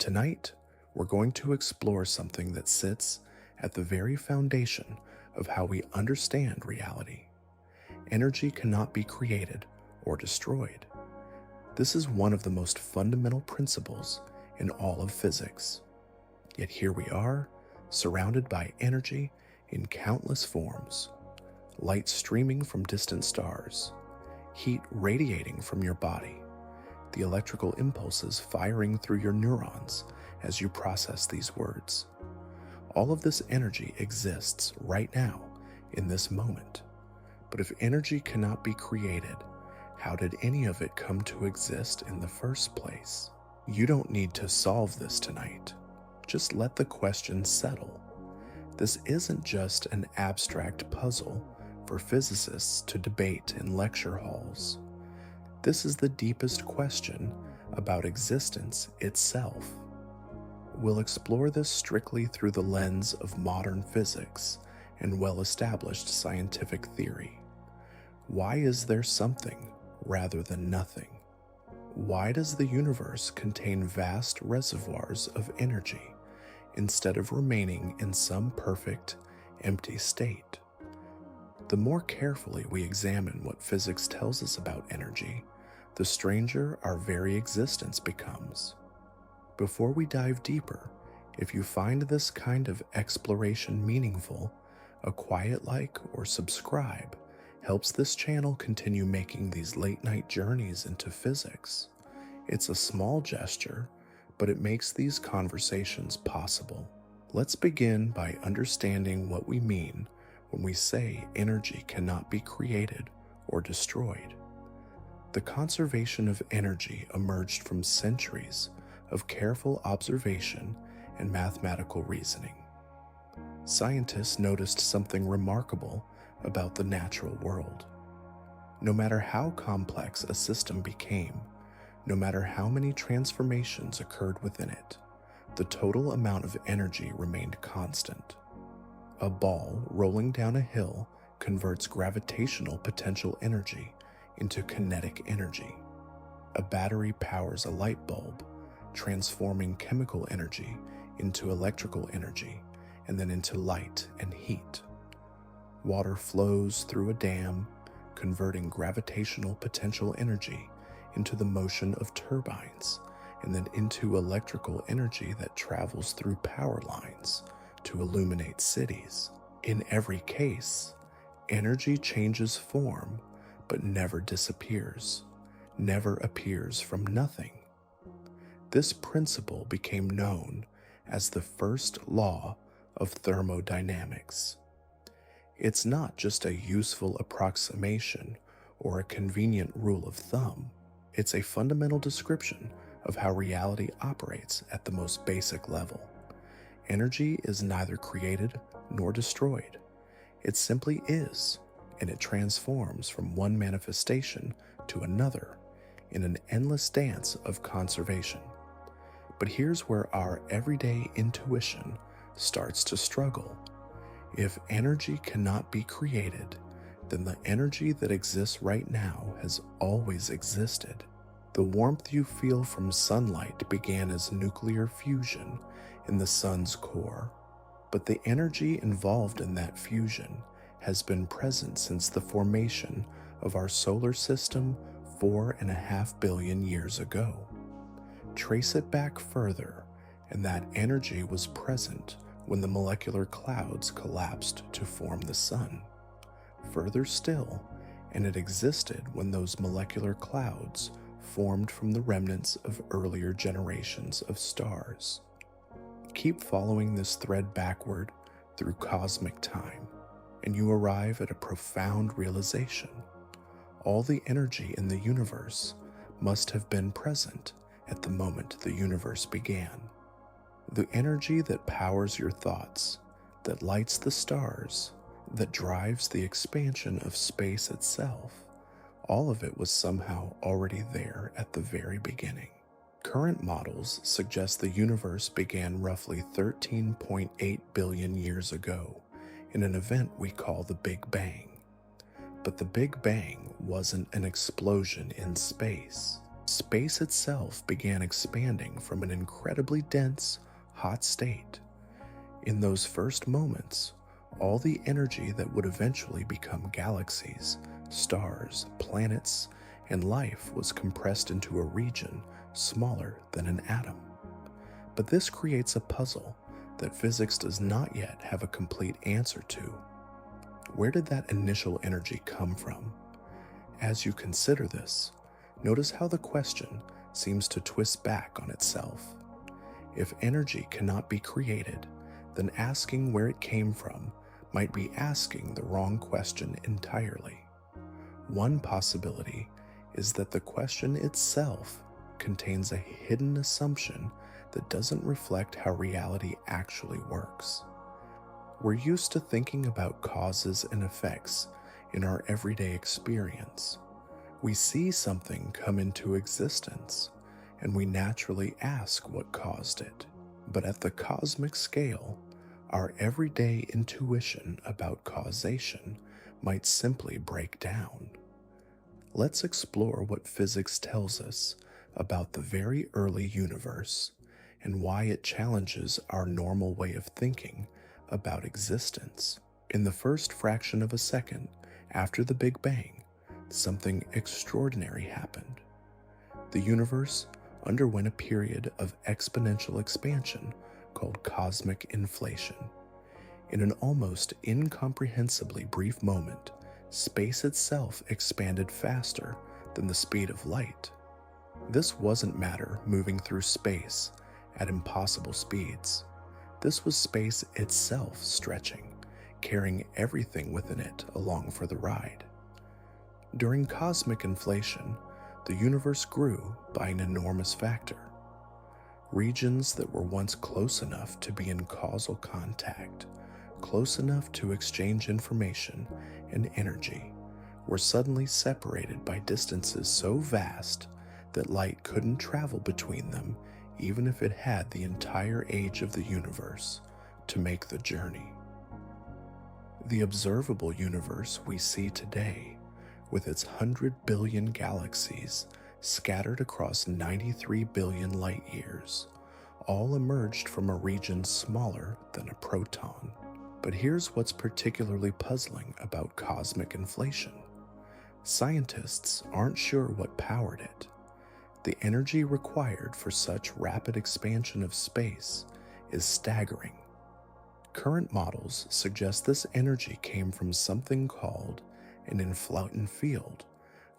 Tonight, we're going to explore something that sits at the very foundation of how we understand reality. Energy cannot be created or destroyed. This is one of the most fundamental principles in all of physics. Yet here we are, surrounded by energy in countless forms. Light streaming from distant stars, heat radiating from your body, the electrical impulses firing through your neurons as you process these words. All of this energy exists right now in this moment. But if energy cannot be created, how did any of it come to exist in the first place? You don't need to solve this tonight. Just let the question settle. This isn't just an abstract puzzle for physicists to debate in lecture halls. This is the deepest question about existence itself. We'll explore this strictly through the lens of modern physics and well-established scientific theory. Why is there something rather than nothing? Why does the universe contain vast reservoirs of energy instead of remaining in some perfect, empty state? The more carefully we examine what physics tells us about energy, the stranger our very existence becomes. Before we dive deeper, if you find this kind of exploration meaningful, a quiet like or subscribe helps this channel continue making these late-night journeys into physics. It's a small gesture, but it makes these conversations possible. Let's begin by understanding what we mean when we say energy cannot be created or destroyed. The conservation of energy emerged from centuries of careful observation and mathematical reasoning. Scientists noticed something remarkable about the natural world. No matter how complex a system became, no matter how many transformations occurred within it, the total amount of energy remained constant. A ball rolling down a hill converts gravitational potential energy into kinetic energy. A battery powers a light bulb, transforming chemical energy into electrical energy and then into light and heat. Water flows through a dam, converting gravitational potential energy into the motion of turbines and then into electrical energy that travels through power lines to illuminate cities. In every case, energy changes form but never disappears, never appears from nothing. This principle became known as the first law of thermodynamics. It's not just a useful approximation or a convenient rule of thumb. It's a fundamental description of how reality operates at the most basic level. Energy is neither created nor destroyed. It simply is, and it transforms from one manifestation to another in an endless dance of conservation. But here's where our everyday intuition starts to struggle. If energy cannot be created, then the energy that exists right now has always existed. The warmth you feel from sunlight began as nuclear fusion in the sun's core, but the energy involved in that fusion has been present since the formation of our solar system 4.5 billion years ago. Trace it back further, and that energy was present when the molecular clouds collapsed to form the sun. Further still, and it existed when those molecular clouds formed from the remnants of earlier generations of stars. Keep following this thread backward through cosmic time, and you arrive at a profound realization. All the energy in the universe must have been present at the moment the universe began. The energy that powers your thoughts, that lights the stars, that drives the expansion of space itself, all of it was somehow already there at the very beginning. Current models suggest the universe began roughly 13.8 billion years ago in an event we call the Big Bang. But the Big Bang wasn't an explosion in space. space itself began expanding from an incredibly dense, hot state. In those first moments, all the energy that would eventually become galaxies, stars, planets, and life was compressed into a region smaller than an atom. But this creates a puzzle that physics does not yet have a complete answer to. Where did that initial energy come from? As you consider this, notice how the question seems to twist back on itself. If energy cannot be created, then asking where it came from might be asking the wrong question entirely. One possibility is that the question itself contains a hidden assumption that doesn't reflect how reality actually works. We're used to thinking about causes and effects in our everyday experience. We see something come into existence, and we naturally ask what caused it. But at the cosmic scale, our everyday intuition about causation might simply break down. Let's explore what physics tells us about the very early universe and why it challenges our normal way of thinking about existence. In the first fraction of a second after the Big Bang, something extraordinary happened. The universe underwent a period of exponential expansion called cosmic inflation. In an almost incomprehensibly brief moment, space itself expanded faster than the speed of light. This wasn't matter moving through space at impossible speeds. This was space itself stretching, carrying everything within it along for the ride. During cosmic inflation, the universe grew by an enormous factor. Regions that were once close enough to be in causal contact, close enough to exchange information and energy, were suddenly separated by distances so vast that light couldn't travel between them even if it had the entire age of the universe to make the journey. The observable universe we see today, with its 100 billion galaxies scattered across 93 billion light years, all emerged from a region smaller than a proton. But here's what's particularly puzzling about cosmic inflation. Scientists aren't sure what powered it. The energy required for such rapid expansion of space is staggering. Current models suggest this energy came from something called an inflaton field,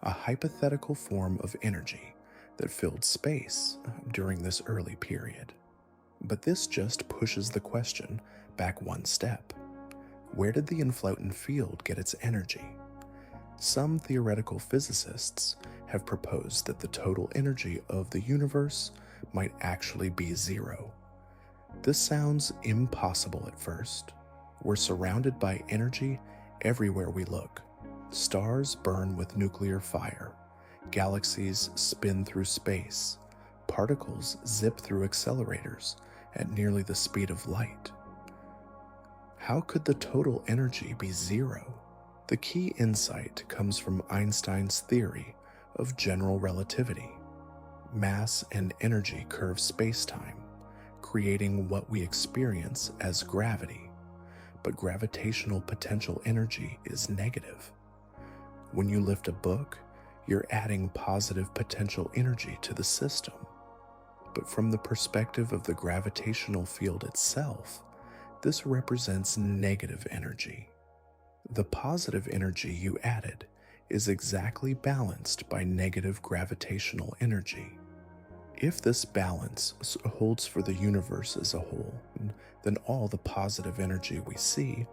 a hypothetical form of energy that filled space during this early period. But this just pushes the question back one step. Where did the inflaton field get its energy? Some theoretical physicists have proposed that the total energy of the universe might actually be zero. This sounds impossible at first. We're surrounded by energy everywhere we look. Stars burn with nuclear fire. Galaxies spin through space. Particles zip through accelerators at nearly the speed of light. How could the total energy be zero? The key insight comes from Einstein's theory of general relativity. Mass and energy curve spacetime, creating what we experience as gravity. But gravitational potential energy is negative. When you lift a book, you're adding positive potential energy to the system. But from the perspective of the gravitational field itself, this represents negative energy. The positive energy you added is exactly balanced by negative gravitational energy. If this balance holds for the universe as a whole, then all the positive energy we see,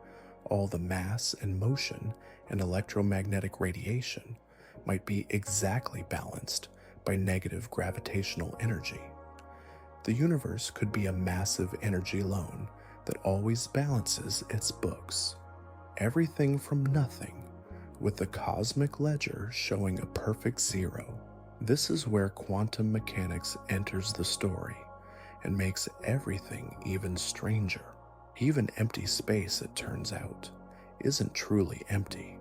all the mass and motion and electromagnetic radiation, might be exactly balanced by negative gravitational energy. The universe could be a massive energy loan that always balances its books. Everything from nothing, with the cosmic ledger showing a perfect zero. This is where quantum mechanics enters the story and makes everything even stranger. Even empty space, it turns out, isn't truly empty.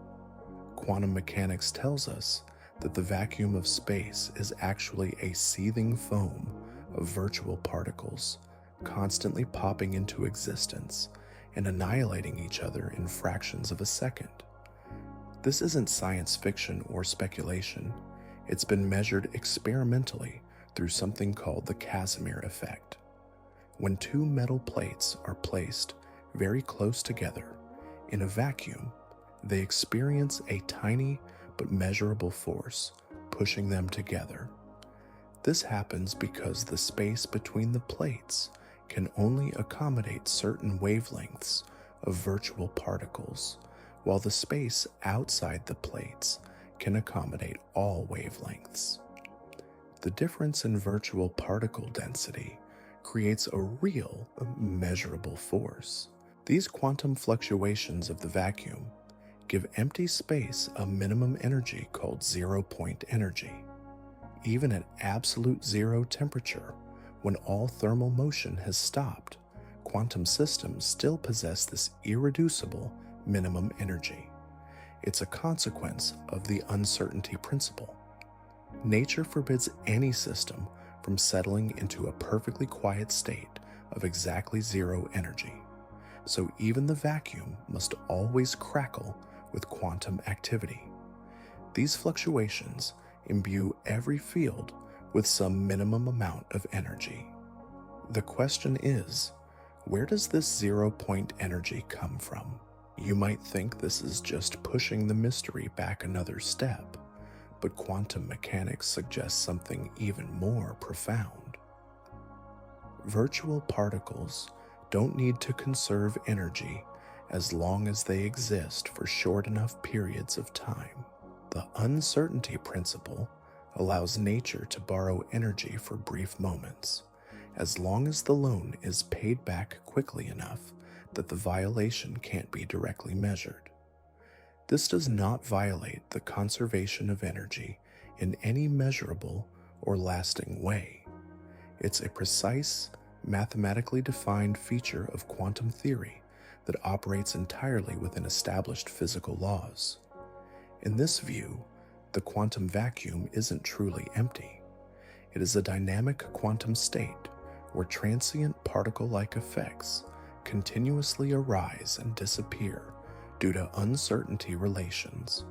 Quantum mechanics tells us that the vacuum of space is actually a seething foam of virtual particles constantly popping into existence and annihilating each other in fractions of a second. This isn't science fiction or speculation. It's been measured experimentally through something called the Casimir effect. When two metal plates are placed very close together in a vacuum, they experience a tiny but measurable force pushing them together. This happens because the space between the plates can only accommodate certain wavelengths of virtual particles, while the space outside the plates can accommodate all wavelengths. The difference in virtual particle density creates a real, measurable force. These quantum fluctuations of the vacuum give empty space a minimum energy called zero-point energy. Even at absolute zero temperature, when all thermal motion has stopped, quantum systems still possess this irreducible minimum energy. It's a consequence of the uncertainty principle. Nature forbids any system from settling into a perfectly quiet state of exactly zero energy, so even the vacuum must always crackle with quantum activity. These fluctuations imbue every field with some minimum amount of energy. The question is, where does this zero-point energy come from? You might think this is just pushing the mystery back another step, but quantum mechanics suggests something even more profound. Virtual particles don't need to conserve energy as long as they exist for short enough periods of time. The uncertainty principle allows nature to borrow energy for brief moments, as long as the loan is paid back quickly enough that the violation can't be directly measured. This does not violate the conservation of energy in any measurable or lasting way. It's a precise, mathematically defined feature of quantum theory that operates entirely within established physical laws. In this view, the quantum vacuum isn't truly empty. It is a dynamic quantum state where transient particle-like effects continuously arise and disappear due to uncertainty relations,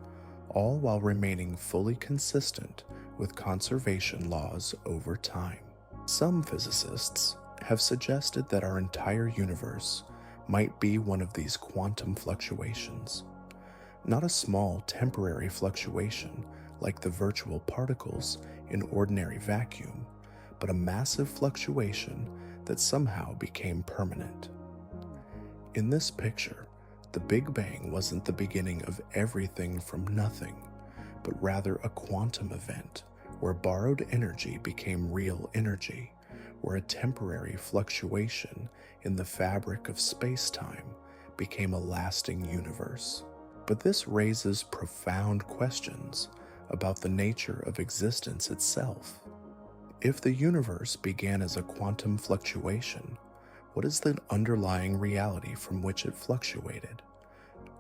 all while remaining fully consistent with conservation laws over time. Some physicists have suggested that our entire universe might be one of these quantum fluctuations. Not a small temporary fluctuation like the virtual particles in ordinary vacuum, but a massive fluctuation that somehow became permanent. In this picture, the Big Bang wasn't the beginning of everything from nothing, but rather a quantum event where borrowed energy became real energy, where a temporary fluctuation in the fabric of space-time became a lasting universe. But this raises profound questions about the nature of existence itself. If the universe began as a quantum fluctuation, what is the underlying reality from which it fluctuated?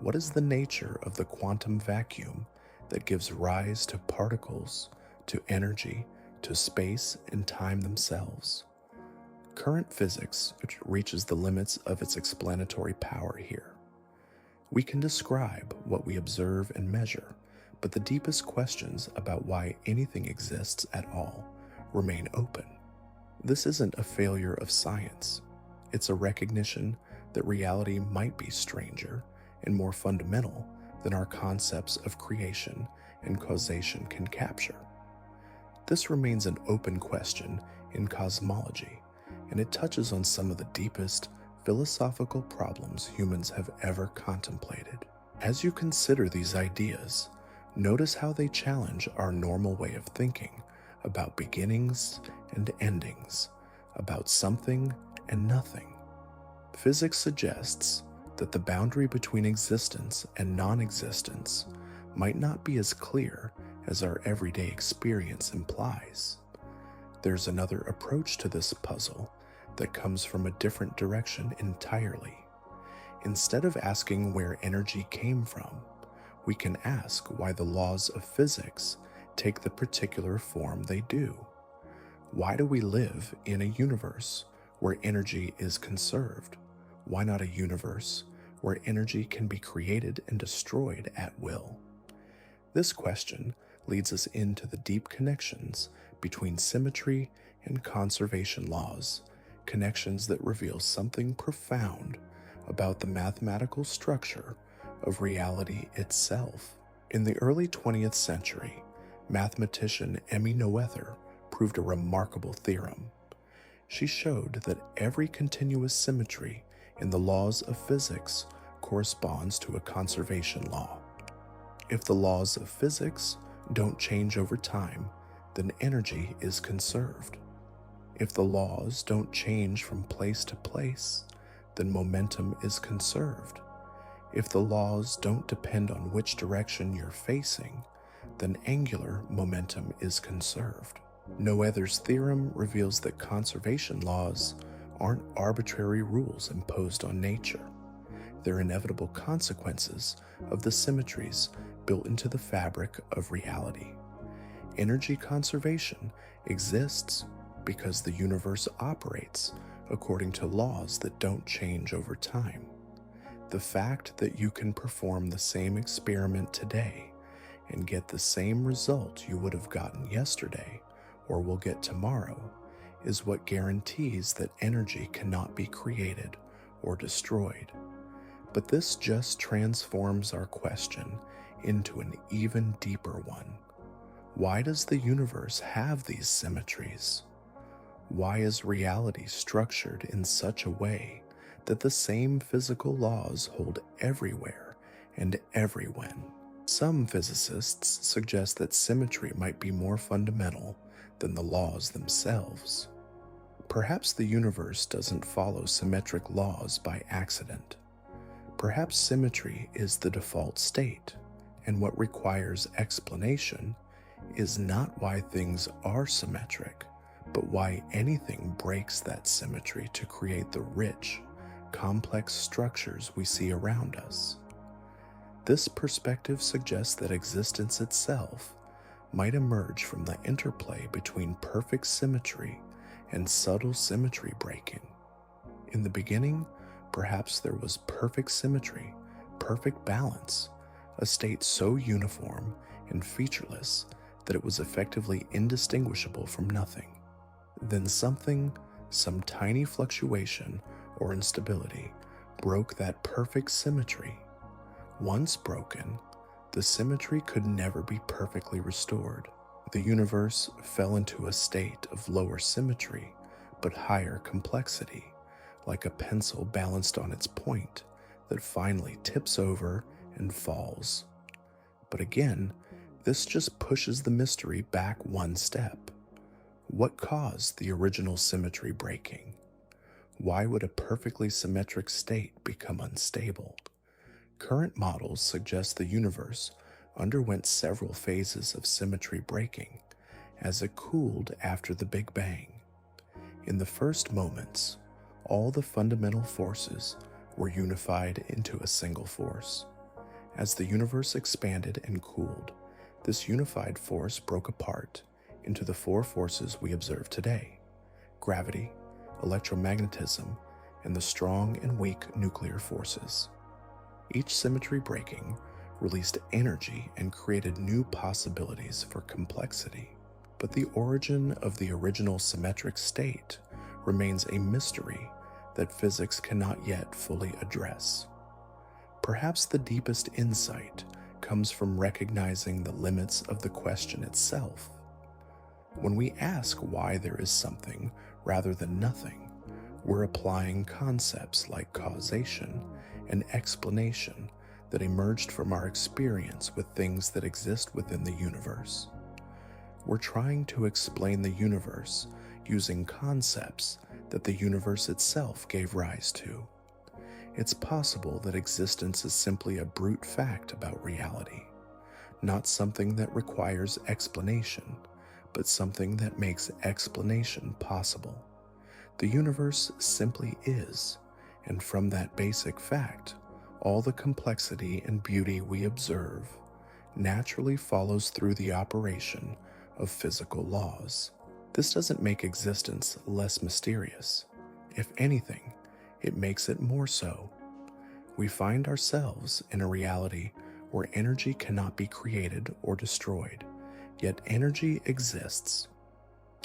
What is the nature of the quantum vacuum that gives rise to particles, to energy, to space and time themselves? Current physics reaches the limits of its explanatory power here. We can describe what we observe and measure, but the deepest questions about why anything exists at all remain open. This isn't a failure of science. It's a recognition that reality might be stranger and more fundamental than our concepts of creation and causation can capture. This remains an open question in cosmology, and it touches on some of the deepest philosophical problems humans have ever contemplated. As you consider these ideas, notice how they challenge our normal way of thinking about beginnings and endings, about something and nothing. Physics suggests that the boundary between existence and non-existence might not be as clear as our everyday experience implies. There's another approach to this puzzle that comes from a different direction entirely. Instead of asking where energy came from, we can ask why the laws of physics take the particular form they do? Why do we live in a universe where energy is conserved? Why not a universe where energy can be created and destroyed at will? This question leads us into the deep connections between symmetry and conservation laws, connections that reveal something profound about the mathematical structure of reality itself. In the early 20th century, mathematician Emmy Noether proved a remarkable theorem. She showed that every continuous symmetry in the laws of physics corresponds to a conservation law. If the laws of physics don't change over time, then energy is conserved. If the laws don't change from place to place, then momentum is conserved. If the laws don't depend on which direction you're facing, then angular momentum is conserved. Noether's theorem reveals that conservation laws aren't arbitrary rules imposed on nature. They're inevitable consequences of the symmetries built into the fabric of reality. Energy conservation exists because the universe operates according to laws that don't change over time. The fact that you can perform the same experiment today and get the same result you would have gotten yesterday or will get tomorrow is what guarantees that energy cannot be created or destroyed. But this just transforms our question into an even deeper one. Why does the universe have these symmetries? Why is reality structured in such a way that the same physical laws hold everywhere and everywhen? Some physicists suggest that symmetry might be more fundamental than the laws themselves. Perhaps the universe doesn't follow symmetric laws by accident. Perhaps symmetry is the default state, and what requires explanation is not why things are symmetric, but why anything breaks that symmetry to create the rich, complex structures we see around us. This perspective suggests that existence itself might emerge from the interplay between perfect symmetry and subtle symmetry breaking. In the beginning, perhaps there was perfect symmetry, perfect balance, a state so uniform and featureless that it was effectively indistinguishable from nothing. Then some tiny fluctuation or instability, broke that perfect symmetry. Once broken, the symmetry could never be perfectly restored. The universe fell into a state of lower symmetry, but higher complexity, like a pencil balanced on its point that finally tips over and falls. But again, this just pushes the mystery back one step. What caused the original symmetry breaking? Why would a perfectly symmetric state become unstable? Current models suggest the universe underwent several phases of symmetry breaking as it cooled after the Big Bang. In the first moments, all the fundamental forces were unified into a single force. As the universe expanded and cooled, this unified force broke apart into the four forces we observe today: gravity, electromagnetism, and the strong and weak nuclear forces. Each symmetry breaking released energy and created new possibilities for complexity. But the origin of the original symmetric state remains a mystery that physics cannot yet fully address. Perhaps the deepest insight comes from recognizing the limits of the question itself. When we ask why there is something rather than nothing, we're applying concepts like causation and explanation that emerged from our experience with things that exist within the universe. We're trying to explain the universe using concepts that the universe itself gave rise to. It's possible that existence is simply a brute fact about reality, not something that requires explanation, but something that makes explanation possible. The universe simply is, and from that basic fact, all the complexity and beauty we observe naturally follows through the operation of physical laws. This doesn't make existence less mysterious. If anything, it makes it more so. We find ourselves in a reality where energy cannot be created or destroyed, yet energy exists,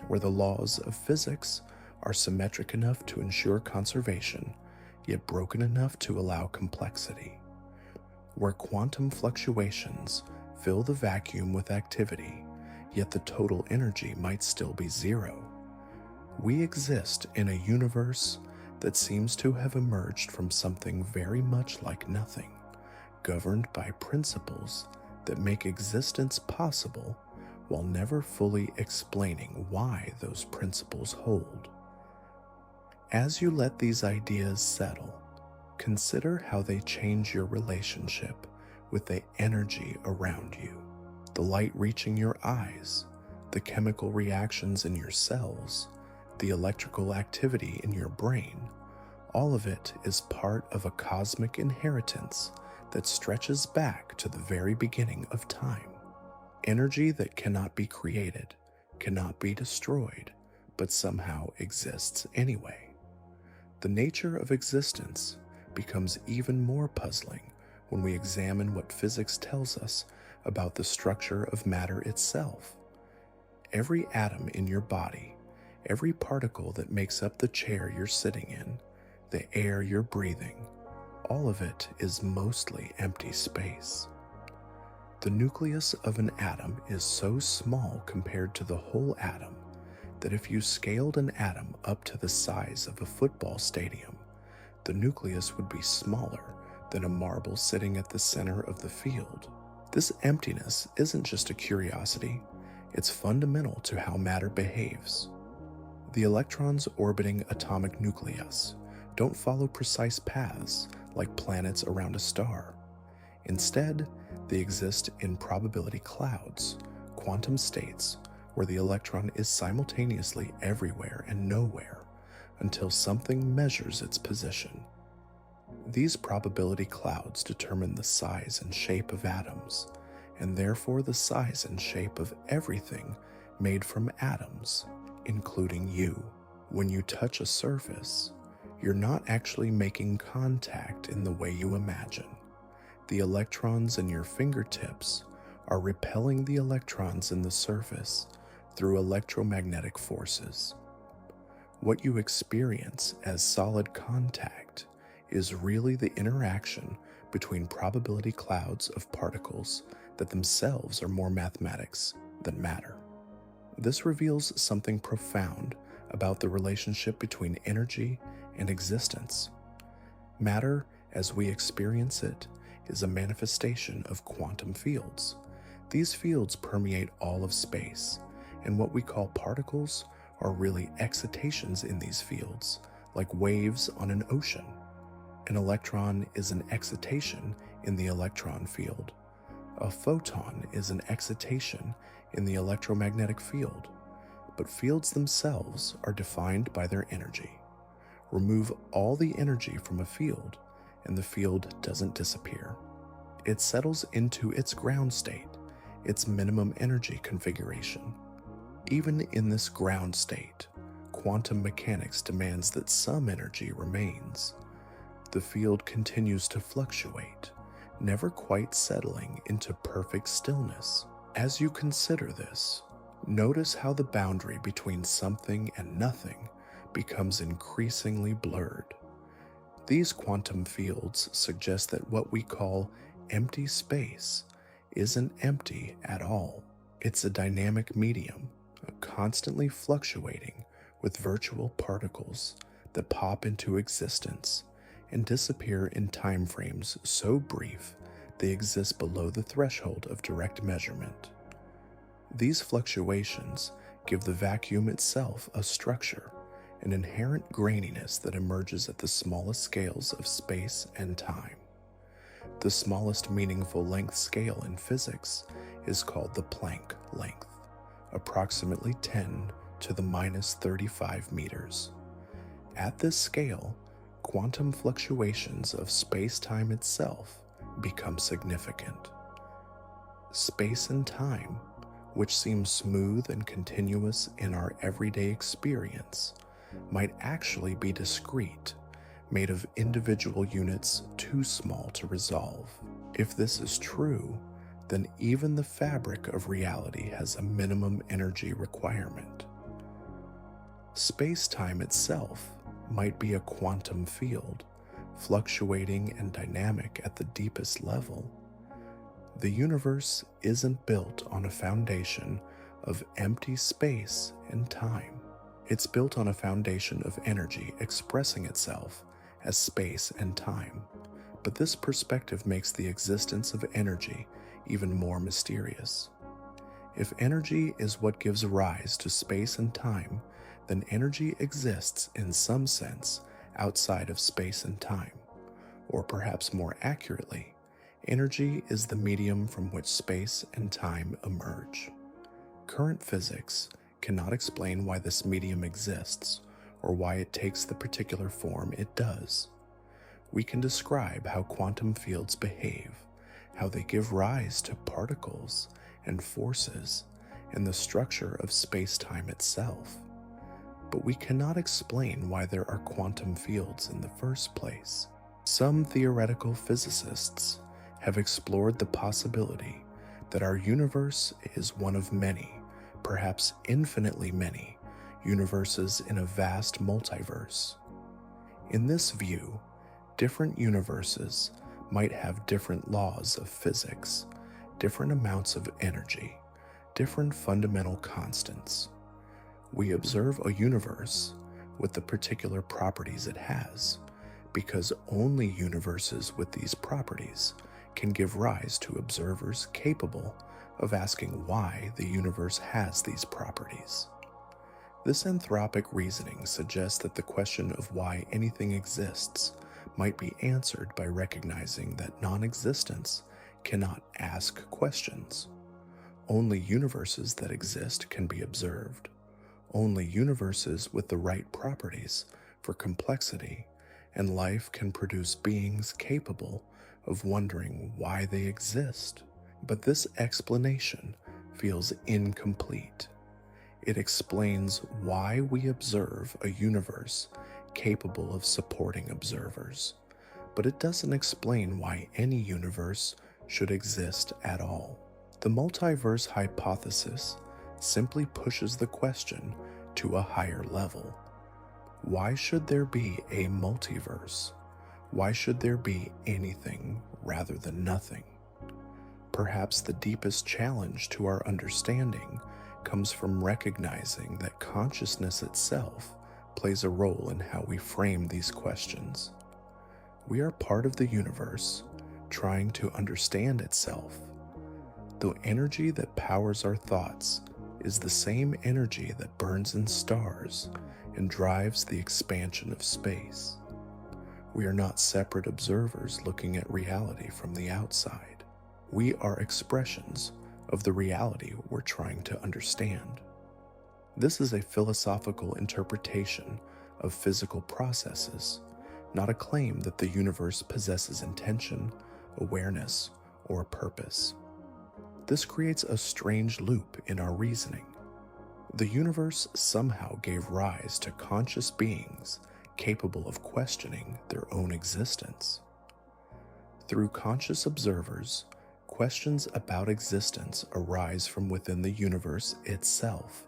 where the laws of physics are symmetric enough to ensure conservation, yet broken enough to allow complexity, where quantum fluctuations fill the vacuum with activity, yet the total energy might still be zero. We exist in a universe that seems to have emerged from something very much like nothing, governed by principles that make existence possible while never fully explaining why those principles hold. As you let these ideas settle, consider how they change your relationship with the energy around you, the light reaching your eyes, the chemical reactions in your cells, the electrical activity in your brain. All of it is part of a cosmic inheritance that stretches back to the very beginning of time. Energy that cannot be created, cannot be destroyed, but somehow exists anyway. The nature of existence becomes even more puzzling when we examine what physics tells us about the structure of matter itself. Every atom in your body, every particle that makes up the chair you're sitting in, the air you're breathing, all of it is mostly empty space. The nucleus of an atom is so small compared to the whole atom that if you scaled an atom up to the size of a football stadium, the nucleus would be smaller than a marble sitting at the center of the field. This emptiness isn't just a curiosity, it's fundamental to how matter behaves. The electrons orbiting atomic nucleus don't follow precise paths like planets around a star. Instead, they exist in probability clouds, quantum states, where the electron is simultaneously everywhere and nowhere until something measures its position. These probability clouds determine the size and shape of atoms, and therefore the size and shape of everything made from atoms, including you. When you touch a surface, you're not actually making contact in the way you imagine. The electrons in your fingertips are repelling the electrons in the surface through electromagnetic forces. What you experience as solid contact is really the interaction between probability clouds of particles that themselves are more mathematics than matter. This reveals something profound about the relationship between energy and existence. Matter, as we experience it, is a manifestation of quantum fields. These fields permeate all of space, and what we call particles are really excitations in these fields, like waves on an ocean. An electron is an excitation in the electron field. A photon is an excitation in the electromagnetic field, but fields themselves are defined by their energy. Remove all the energy from a field, and the field doesn't disappear. It settles into its ground state, its minimum energy configuration. Even in this ground state, quantum mechanics demands that some energy remains. The field continues to fluctuate, never quite settling into perfect stillness. As you consider this, notice how the boundary between something and nothing becomes increasingly blurred. These quantum fields suggest that what we call empty space isn't empty at all. It's a dynamic medium, constantly fluctuating with virtual particles that pop into existence and disappear in time frames so brief they exist below the threshold of direct measurement. These fluctuations give the vacuum itself a structure, an inherent graininess that emerges at the smallest scales of space and time. The smallest meaningful length scale in physics is called the Planck length, approximately 10 to the minus 35 meters. At this scale, quantum fluctuations of space-time itself become significant. Space and time, which seem smooth and continuous in our everyday experience, might actually be discrete, made of individual units too small to resolve. If this is true, then even the fabric of reality has a minimum energy requirement. Space-time itself might be a quantum field, fluctuating and dynamic at the deepest level. The universe isn't built on a foundation of empty space and time. It's built on a foundation of energy expressing itself as space and time. But this perspective makes the existence of energy even more mysterious. If energy is what gives rise to space and time, then energy exists in some sense outside of space and time. Or perhaps more accurately, energy is the medium from which space and time emerge. Current physics cannot explain why this medium exists or why it takes the particular form it does. We can describe how quantum fields behave, how they give rise to particles and forces, and the structure of space-time itself. But we cannot explain why there are quantum fields in the first place. Some theoretical physicists have explored the possibility that our universe is one of many, perhaps infinitely many, universes in a vast multiverse. In this view, different universes might have different laws of physics, different amounts of energy, different fundamental constants. We observe a universe with the particular properties it has, because only universes with these properties can give rise to observers capable of asking why the universe has these properties. This anthropic reasoning suggests that the question of why anything exists might be answered by recognizing that non-existence cannot ask questions. Only universes that exist can be observed. Only universes with the right properties for complexity and life can produce beings capable of wondering why they exist. But this explanation feels incomplete. It explains why we observe a universe capable of supporting observers, but it doesn't explain why any universe should exist at all. The multiverse hypothesis simply pushes the question to a higher level. Why should there be a multiverse? Why should there be anything rather than nothing? Perhaps the deepest challenge to our understanding comes from recognizing that consciousness itself plays a role in how we frame these questions. We are part of the universe, trying to understand itself. The energy that powers our thoughts is the same energy that burns in stars and drives the expansion of space. We are not separate observers looking at reality from the outside. We are expressions of the reality we're trying to understand. This is a philosophical interpretation of physical processes, not a claim that the universe possesses intention, awareness, or purpose. This creates a strange loop in our reasoning. The universe somehow gave rise to conscious beings capable of questioning their own existence. Through conscious observers, questions about existence arise from within the universe itself.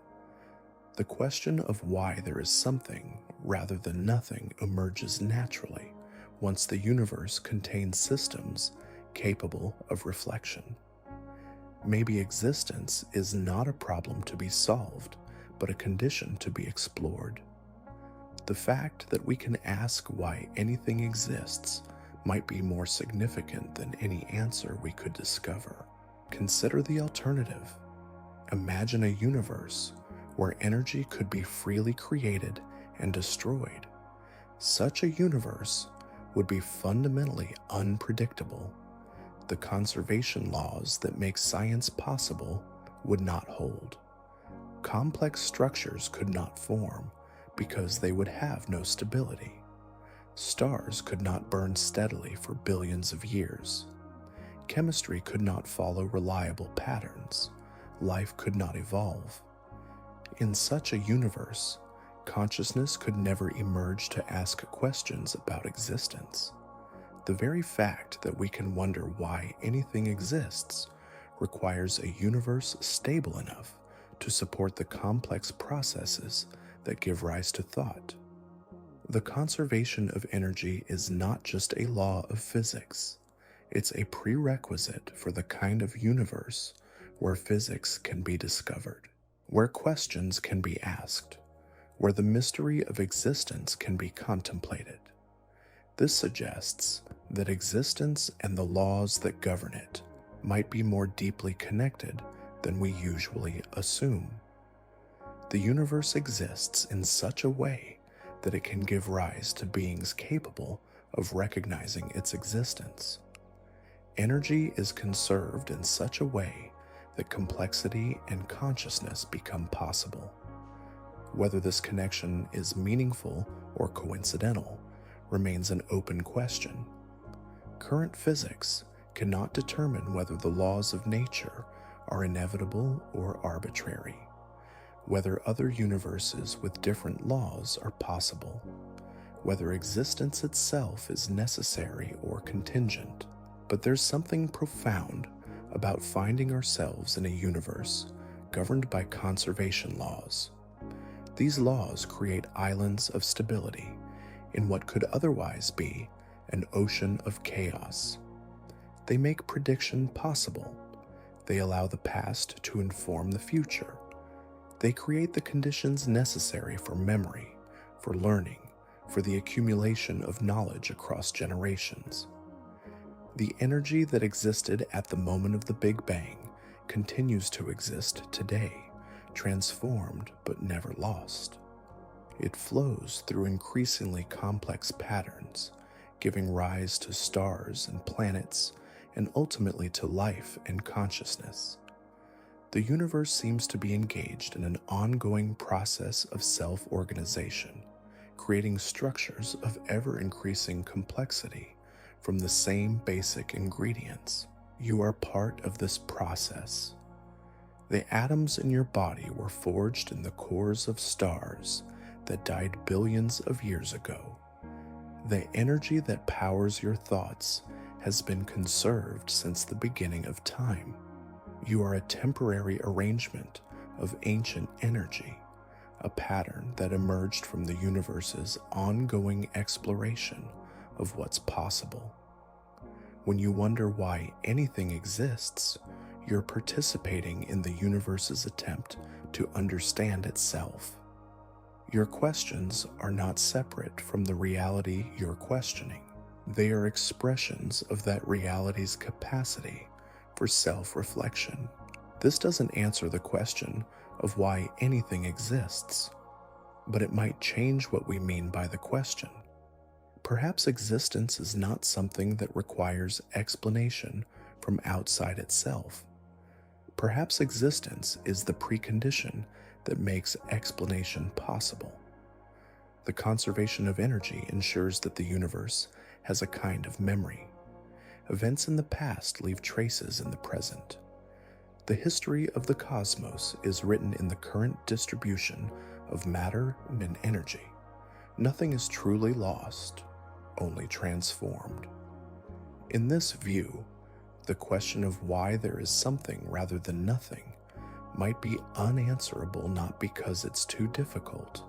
The question of why there is something rather than nothing emerges naturally once the universe contains systems capable of reflection. Maybe existence is not a problem to be solved, but a condition to be explored. The fact that we can ask why anything exists might be more significant than any answer we could discover. Consider the alternative. Imagine a universe where energy could be freely created and destroyed. Such a universe would be fundamentally unpredictable. The conservation laws that make science possible would not hold. Complex structures could not form because they would have no stability. Stars could not burn steadily for billions of years. Chemistry could not follow reliable patterns. Life could not evolve. In such a universe, consciousness could never emerge to ask questions about existence. The very fact that we can wonder why anything exists requires a universe stable enough to support the complex processes that give rise to thought. The conservation of energy is not just a law of physics, it's a prerequisite for the kind of universe where physics can be discovered, where questions can be asked, where the mystery of existence can be contemplated. This suggests that existence and the laws that govern it might be more deeply connected than we usually assume. The universe exists in such a way that it can give rise to beings capable of recognizing its existence. Energy is conserved in such a way that complexity and consciousness become possible. Whether this connection is meaningful or coincidental remains an open question. Current physics cannot determine whether the laws of nature are inevitable or arbitrary, whether other universes with different laws are possible, whether existence itself is necessary or contingent. But there's something profound about finding ourselves in a universe governed by conservation laws. These laws create islands of stability in what could otherwise be an ocean of chaos. They make prediction possible. They allow the past to inform the future. They create the conditions necessary for memory, for learning, for the accumulation of knowledge across generations. The energy that existed at the moment of the Big Bang continues to exist today, transformed but never lost. It flows through increasingly complex patterns, giving rise to stars and planets, and ultimately to life and consciousness. The universe seems to be engaged in an ongoing process of self-organization, creating structures of ever-increasing complexity from the same basic ingredients. You are part of this process. The atoms in your body were forged in the cores of stars that died billions of years ago. The energy that powers your thoughts has been conserved since the beginning of time. You are a temporary arrangement of ancient energy, a pattern that emerged from the universe's ongoing exploration of what's possible. When you wonder why anything exists, you're participating in the universe's attempt to understand itself. Your questions are not separate from the reality you're questioning. They are expressions of that reality's capacity for self-reflection. This doesn't answer the question of why anything exists, but it might change what we mean by the question. Perhaps existence is not something that requires explanation from outside itself. Perhaps existence is the precondition that makes explanation possible. The conservation of energy ensures that the universe has a kind of memory. Events in the past leave traces in the present. The history of the cosmos is written in the current distribution of matter and energy. Nothing is truly lost, only transformed. In this view, the question of why there is something rather than nothing might be unanswerable, not because it's too difficult,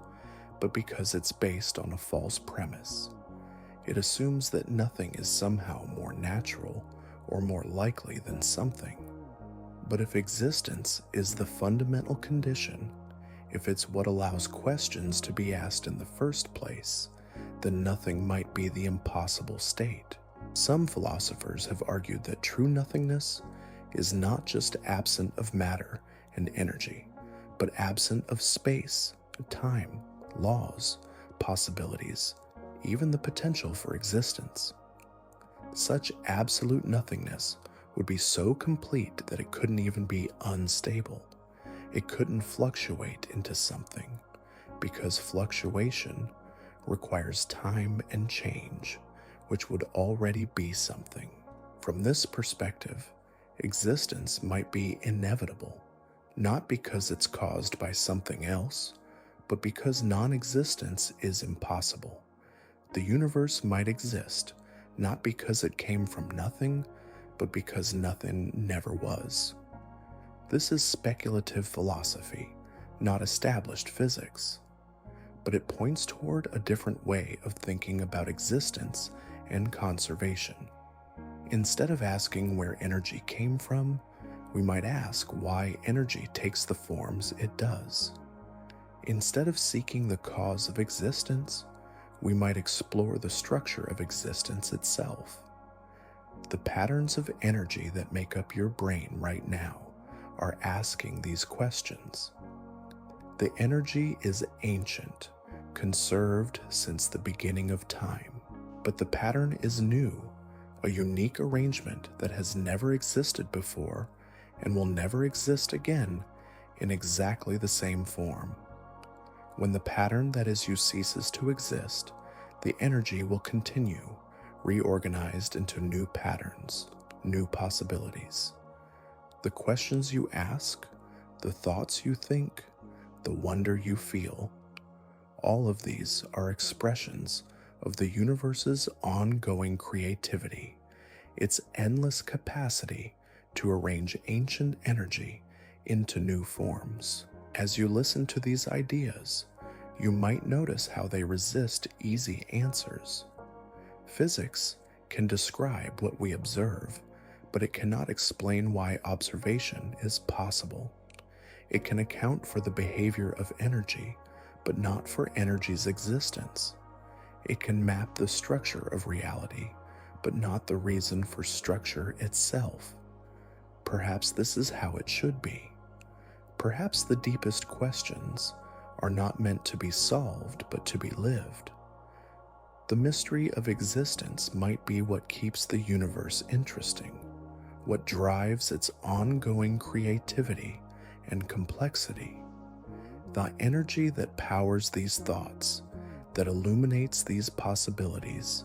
but because it's based on a false premise. It assumes that nothing is somehow more natural or more likely than something. But if existence is the fundamental condition, if it's what allows questions to be asked in the first place, then nothing might be the impossible state. Some philosophers have argued that true nothingness is not just absent of matter and energy, but absent of space, time, laws, possibilities, even the potential for existence. Such absolute nothingness would be so complete that it couldn't even be unstable. It couldn't fluctuate into something, because fluctuation requires time and change, which would already be something. From this perspective, existence might be inevitable, not because it's caused by something else, but because non-existence is impossible. The universe might exist, not because it came from nothing, but because nothing never was. This is speculative philosophy, not established physics, but it points toward a different way of thinking about existence and conservation. Instead of asking where energy came from, we might ask why energy takes the forms it does. Instead of seeking the cause of existence, we might explore the structure of existence itself. The patterns of energy that make up your brain right now are asking these questions. The energy is ancient, conserved since the beginning of time, but the pattern is new, a unique arrangement that has never existed before and will never exist again in exactly the same form. When the pattern that is you ceases to exist, the energy will continue, reorganized into new patterns, new possibilities. The questions you ask, the thoughts you think, the wonder you feel, all of these are expressions of the universe's ongoing creativity, its endless capacity to arrange ancient energy into new forms. As you listen to these ideas, you might notice how they resist easy answers. Physics can describe what we observe, but it cannot explain why observation is possible. It can account for the behavior of energy, but not for energy's existence. It can map the structure of reality, but not the reason for structure itself. Perhaps this is how it should be. Perhaps the deepest questions are not meant to be solved, but to be lived. The mystery of existence might be what keeps the universe interesting, what drives its ongoing creativity and complexity. The energy that powers these thoughts, that illuminates these possibilities,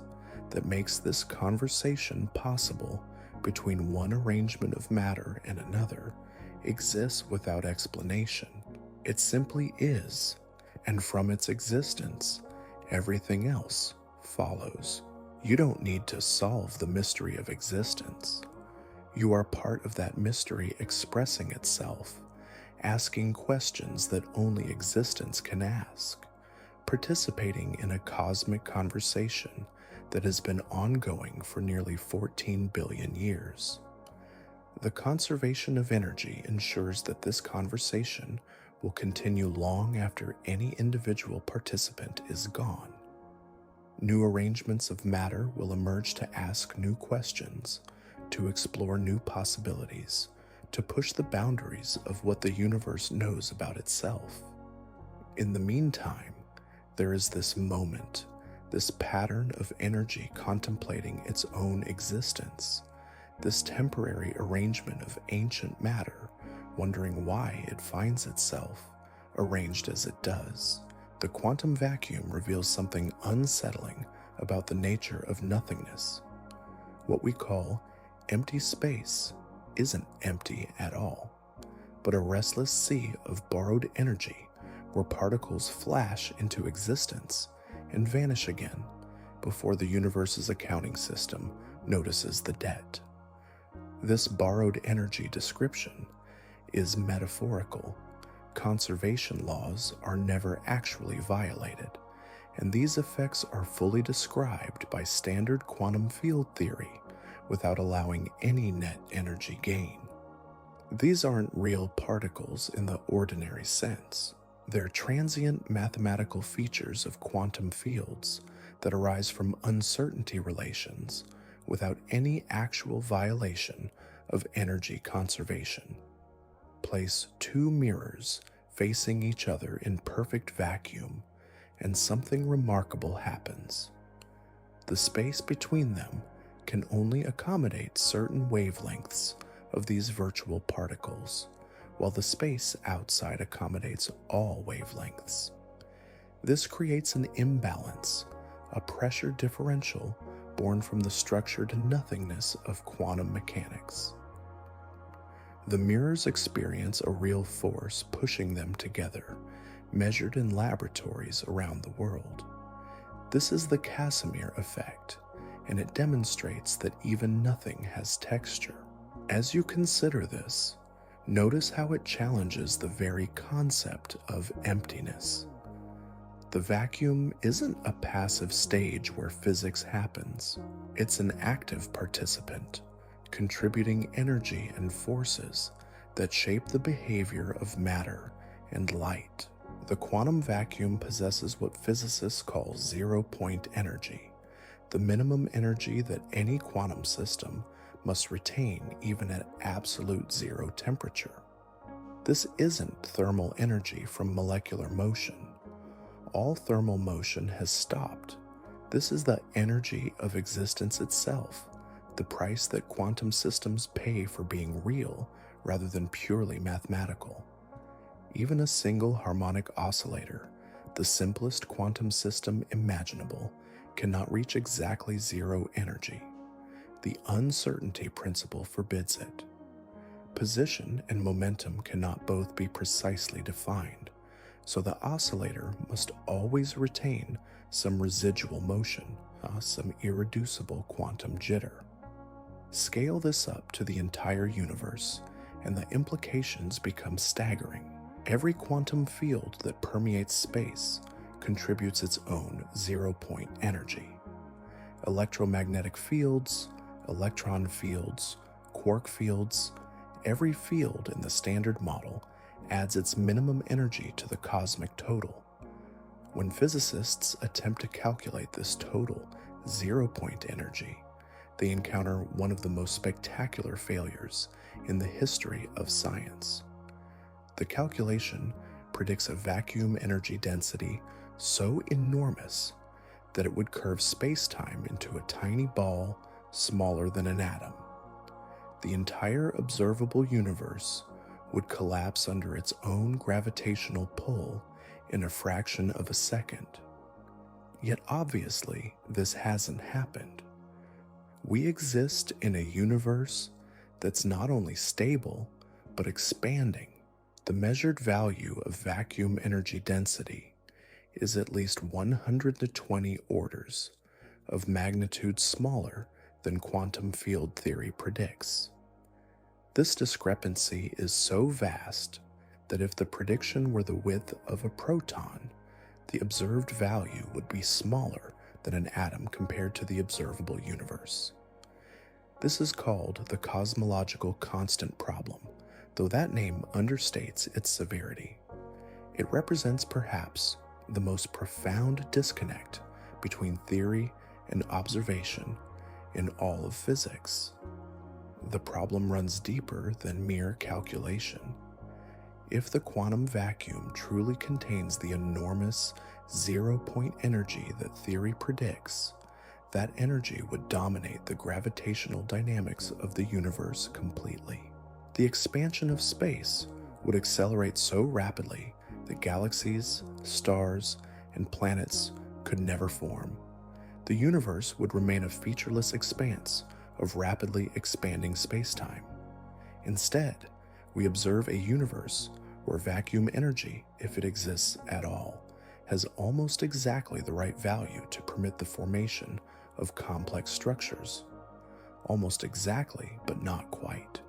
that makes this conversation possible between one arrangement of matter and another, exists without explanation. It simply is, and from its existence, everything else follows. You don't need to solve the mystery of existence. You are part of that mystery expressing itself, asking questions that only existence can ask, participating in a cosmic conversation that has been ongoing for nearly 14 billion years. The conservation of energy ensures that this conversation will continue long after any individual participant is gone. New arrangements of matter will emerge to ask new questions, to explore new possibilities, to push the boundaries of what the universe knows about itself. In the meantime, there is this moment, this pattern of energy contemplating its own existence, this temporary arrangement of ancient matter, wondering why it finds itself arranged as it does. The quantum vacuum reveals something unsettling about the nature of nothingness. What we call empty space isn't empty at all, but a restless sea of borrowed energy where particles flash into existence and vanish again before the universe's accounting system notices the debt. This borrowed energy description is metaphorical. Conservation laws are never actually violated, and these effects are fully described by standard quantum field theory without allowing any net energy gain. These aren't real particles in the ordinary sense. They're transient mathematical features of quantum fields that arise from uncertainty relations without any actual violation of energy conservation. Place two mirrors facing each other in perfect vacuum, and something remarkable happens. The space between them can only accommodate certain wavelengths of these virtual particles, while the space outside accommodates all wavelengths. This creates an imbalance, a pressure differential born from the structured nothingness of quantum mechanics. The mirrors experience a real force pushing them together, measured in laboratories around the world. This is the Casimir effect, and it demonstrates that even nothing has texture. As you consider this, notice how it challenges the very concept of emptiness. The vacuum isn't a passive stage where physics happens. It's an active participant, contributing energy and forces that shape the behavior of matter and light. The quantum vacuum possesses what physicists call zero-point energy, the minimum energy that any quantum system must retain even at absolute zero temperature. This isn't thermal energy from molecular motion. All thermal motion has stopped. This is the energy of existence itself, the price that quantum systems pay for being real rather than purely mathematical. Even a single harmonic oscillator, the simplest quantum system imaginable, cannot reach exactly zero energy. The uncertainty principle forbids it. Position and momentum cannot both be precisely defined, so the oscillator must always retain some residual motion, some irreducible quantum jitter. Scale this up to the entire universe, and the implications become staggering. Every quantum field that permeates space contributes its own zero-point energy. Electromagnetic fields, electron fields, quark fields, every field in the Standard Model adds its minimum energy to the cosmic total. When physicists attempt to calculate this total zero-point energy, they encounter one of the most spectacular failures in the history of science. The calculation predicts a vacuum energy density so enormous that it would curve space-time into a tiny ball smaller than an atom. The entire observable universe would collapse under its own gravitational pull in a fraction of a second. Yet obviously, this hasn't happened. We exist in a universe that's not only stable, but expanding. The measured value of vacuum energy density is at least 120 orders of magnitude smaller than quantum field theory predicts. This discrepancy is so vast that if the prediction were the width of a proton, the observed value would be smaller than an atom compared to the observable universe. This is called the cosmological constant problem, though that name understates its severity. It represents perhaps the most profound disconnect between theory and observation in all of physics. The problem runs deeper than mere calculation. If the quantum vacuum truly contains the enormous zero-point energy that theory predicts, that energy would dominate the gravitational dynamics of the universe completely. The expansion of space would accelerate so rapidly that galaxies, stars, and planets could never form. The universe would remain a featureless expanse of rapidly expanding spacetime. Instead, we observe a universe where vacuum energy, if it exists at all, has almost exactly the right value to permit the formation of complex structures. Almost exactly, but not quite.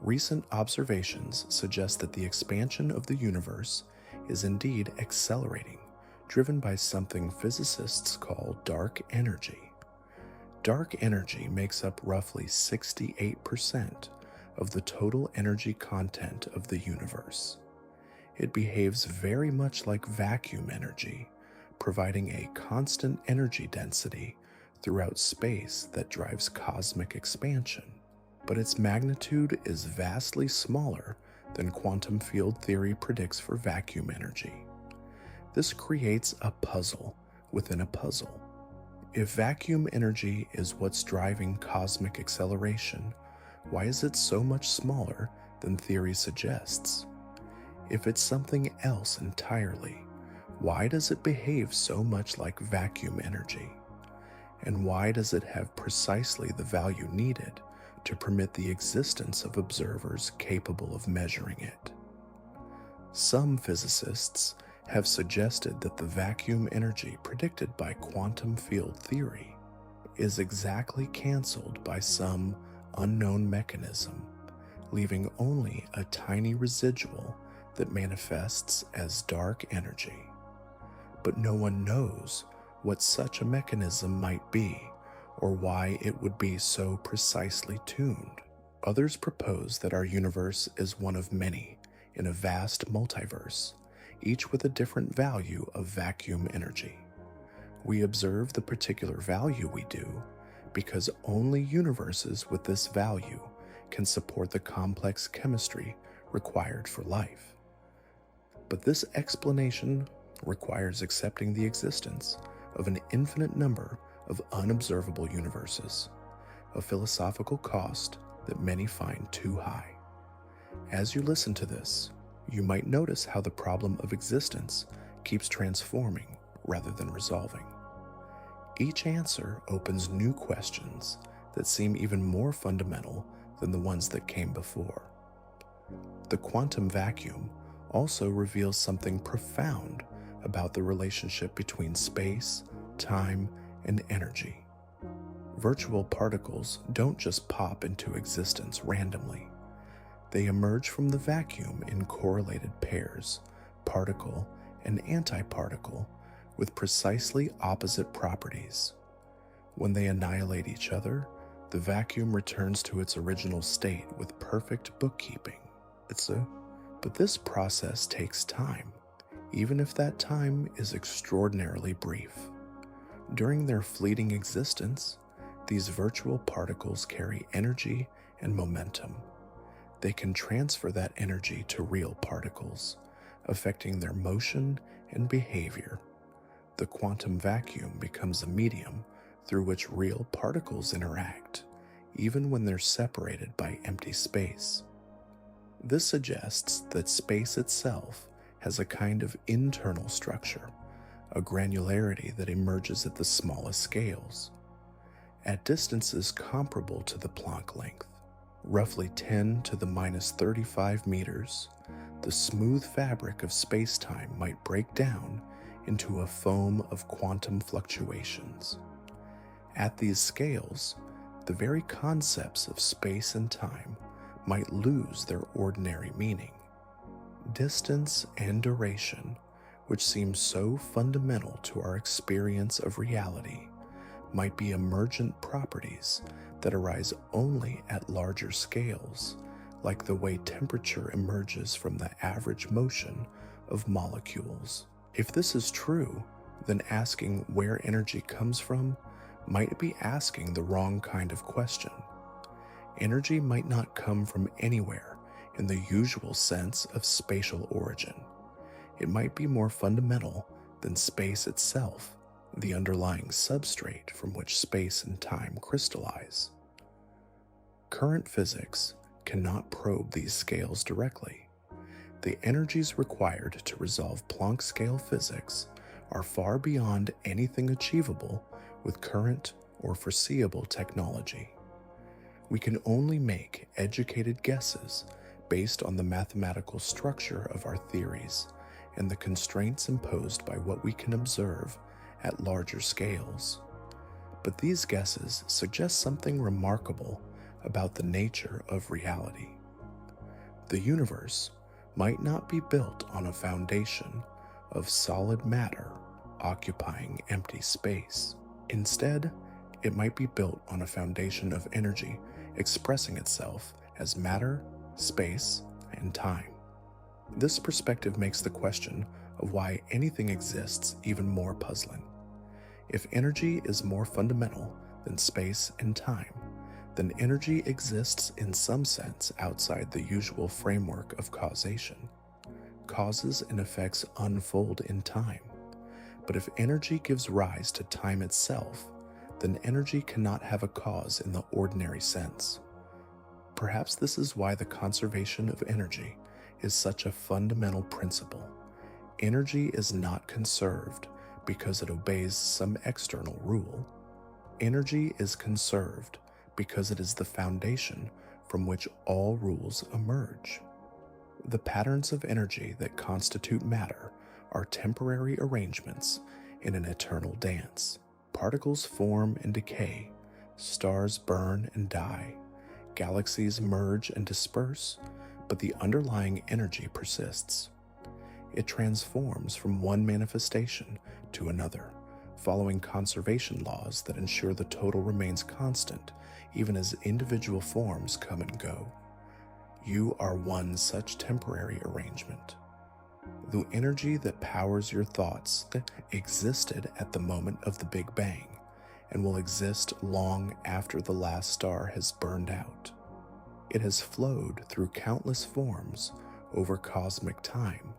Recent observations suggest that the expansion of the universe is indeed accelerating, driven by something physicists call dark energy. Dark energy makes up roughly 68% of the total energy content of the universe. It behaves very much like vacuum energy, providing a constant energy density throughout space that drives cosmic expansion. But its magnitude is vastly smaller than quantum field theory predicts for vacuum energy. This creates a puzzle within a puzzle. If vacuum energy is what's driving cosmic acceleration, why is it so much smaller than theory suggests? If it's something else entirely, why does it behave so much like vacuum energy? And why does it have precisely the value needed to permit the existence of observers capable of measuring it? Some physicists have suggested that the vacuum energy predicted by quantum field theory is exactly canceled by some unknown mechanism, leaving only a tiny residual that manifests as dark energy. But no one knows what such a mechanism might be or why it would be so precisely tuned. Others propose that our universe is one of many in a vast multiverse, each with a different value of vacuum energy. We observe the particular value we do because only universes with this value can support the complex chemistry required for life. But this explanation requires accepting the existence of an infinite number of unobservable universes, a philosophical cost that many find too high. As you listen to this, you might notice how the problem of existence keeps transforming rather than resolving. Each answer opens new questions that seem even more fundamental than the ones that came before. The quantum vacuum also reveals something profound about the relationship between space, time, and energy. Virtual particles don't just pop into existence randomly. They emerge from the vacuum in correlated pairs, particle and antiparticle, with precisely opposite properties. When they annihilate each other, the vacuum returns to its original state with perfect bookkeeping. But this process takes time, even if that time is extraordinarily brief. During their fleeting existence, these virtual particles carry energy and momentum. They can transfer that energy to real particles, affecting their motion and behavior. The quantum vacuum becomes a medium through which real particles interact, even when they're separated by empty space. This suggests that space itself has a kind of internal structure, a granularity that emerges at the smallest scales. At distances comparable to the Planck length, roughly 10 to the minus 35 meters, the smooth fabric of spacetime might break down into a foam of quantum fluctuations. At these scales, the very concepts of space and time might lose their ordinary meaning. Distance and duration, which seem so fundamental to our experience of reality, might be emergent properties that arise only at larger scales, like the way temperature emerges from the average motion of molecules. If this is true, then asking where energy comes from might be asking the wrong kind of question. Energy might not come from anywhere in the usual sense of spatial origin. It might be more fundamental than space itself, the underlying substrate from which space and time crystallize. Current physics cannot probe these scales directly. The energies required to resolve Planck scale physics are far beyond anything achievable with current or foreseeable technology. We can only make educated guesses based on the mathematical structure of our theories and the constraints imposed by what we can observe at larger scales. But these guesses suggest something remarkable about the nature of reality. The universe might not be built on a foundation of solid matter occupying empty space. Instead, it might be built on a foundation of energy expressing itself as matter, space, and time. This perspective makes the question of why anything exists even more puzzling. If energy is more fundamental than space and time, then energy exists in some sense outside the usual framework of causation. Causes and effects unfold in time. But if energy gives rise to time itself, then energy cannot have a cause in the ordinary sense. Perhaps this is why the conservation of energy is such a fundamental principle. Energy is not conserved because it obeys some external rule. Energy is conserved because it is the foundation from which all rules emerge. The patterns of energy that constitute matter are temporary arrangements in an eternal dance. Particles form and decay, stars burn and die, galaxies merge and disperse, but the underlying energy persists. It transforms from one manifestation to another, following conservation laws that ensure the total remains constant even as individual forms come and go. You are one such temporary arrangement. The energy that powers your thoughts existed at the moment of the Big Bang and will exist long after the last star has burned out. It has flowed through countless forms over cosmic time,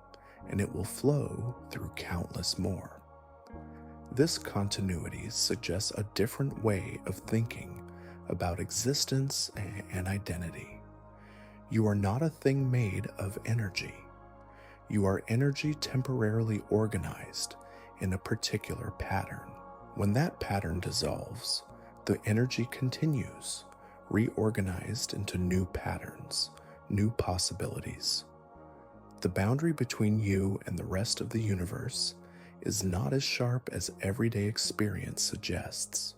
and it will flow through countless more. This continuity suggests a different way of thinking about existence and identity. You are not a thing made of energy. You are energy temporarily organized in a particular pattern. When that pattern dissolves, the energy continues, reorganized into new patterns, new possibilities. The boundary between you and the rest of the universe is not as sharp as everyday experience suggests.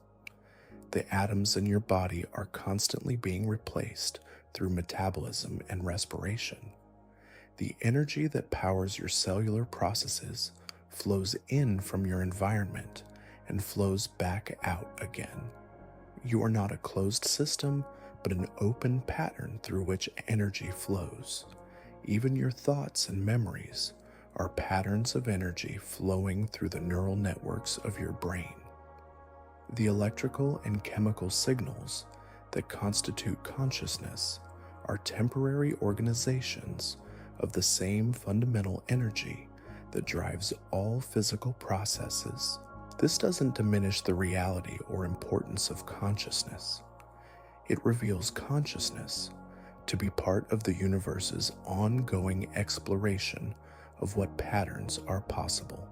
The atoms in your body are constantly being replaced through metabolism and respiration. The energy that powers your cellular processes flows in from your environment and flows back out again. You are not a closed system, but an open pattern through which energy flows. Even your thoughts and memories are patterns of energy flowing through the neural networks of your brain. The electrical and chemical signals that constitute consciousness are temporary organizations of the same fundamental energy that drives all physical processes. This doesn't diminish the reality or importance of consciousness. It reveals consciousness to be part of the universe's ongoing exploration of what patterns are possible.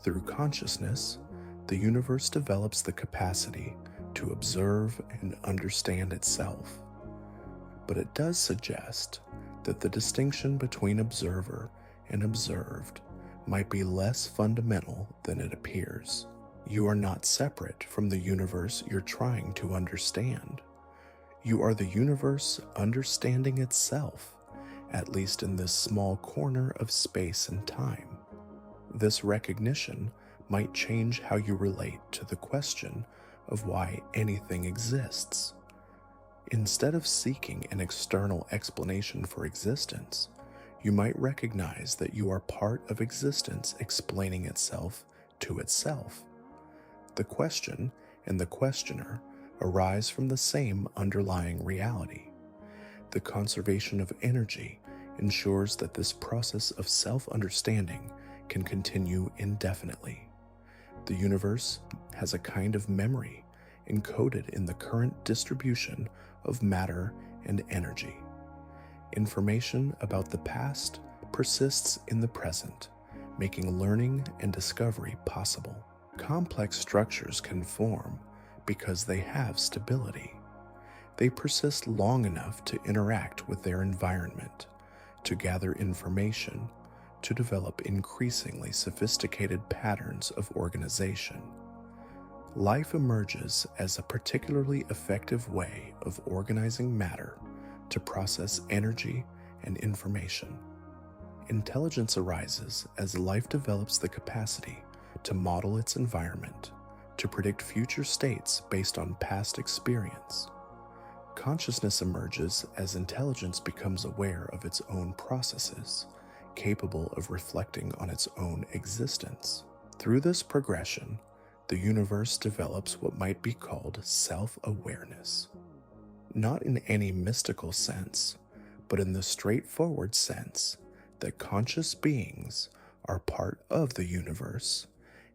Through consciousness, the universe develops the capacity to observe and understand itself. But it does suggest that the distinction between observer and observed might be less fundamental than it appears. You are not separate from the universe you're trying to understand. You are the universe understanding itself, at least in this small corner of space and time. This recognition might change how you relate to the question of why anything exists. Instead of seeking an external explanation for existence, you might recognize that you are part of existence explaining itself to itself. The question and the questioner arise from the same underlying reality. The conservation of energy ensures that this process of self-understanding can continue indefinitely. The universe has a kind of memory encoded in the current distribution of matter and energy. Information about the past persists in the present, making learning and discovery possible. Complex structures can form because they have stability. They persist long enough to interact with their environment, to gather information, to develop increasingly sophisticated patterns of organization. Life emerges as a particularly effective way of organizing matter to process energy and information. Intelligence arises as life develops the capacity to model its environment, to predict future states based on past experience. Consciousness emerges as intelligence becomes aware of its own processes, capable of reflecting on its own existence. Through this progression, the universe develops what might be called self-awareness. Not in any mystical sense, but in the straightforward sense that conscious beings are part of the universe,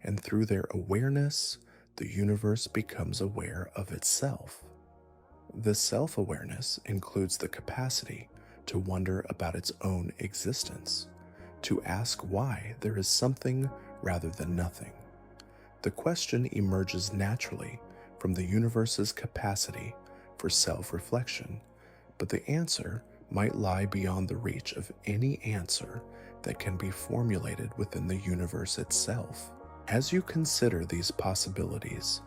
and through their awareness, the universe becomes aware of itself. This self-awareness includes the capacity to wonder about its own existence, to ask why there is something rather than nothing. The question emerges naturally from the universe's capacity for self-reflection, but the answer might lie beyond the reach of any answer that can be formulated within the universe itself. As you consider these possibilities,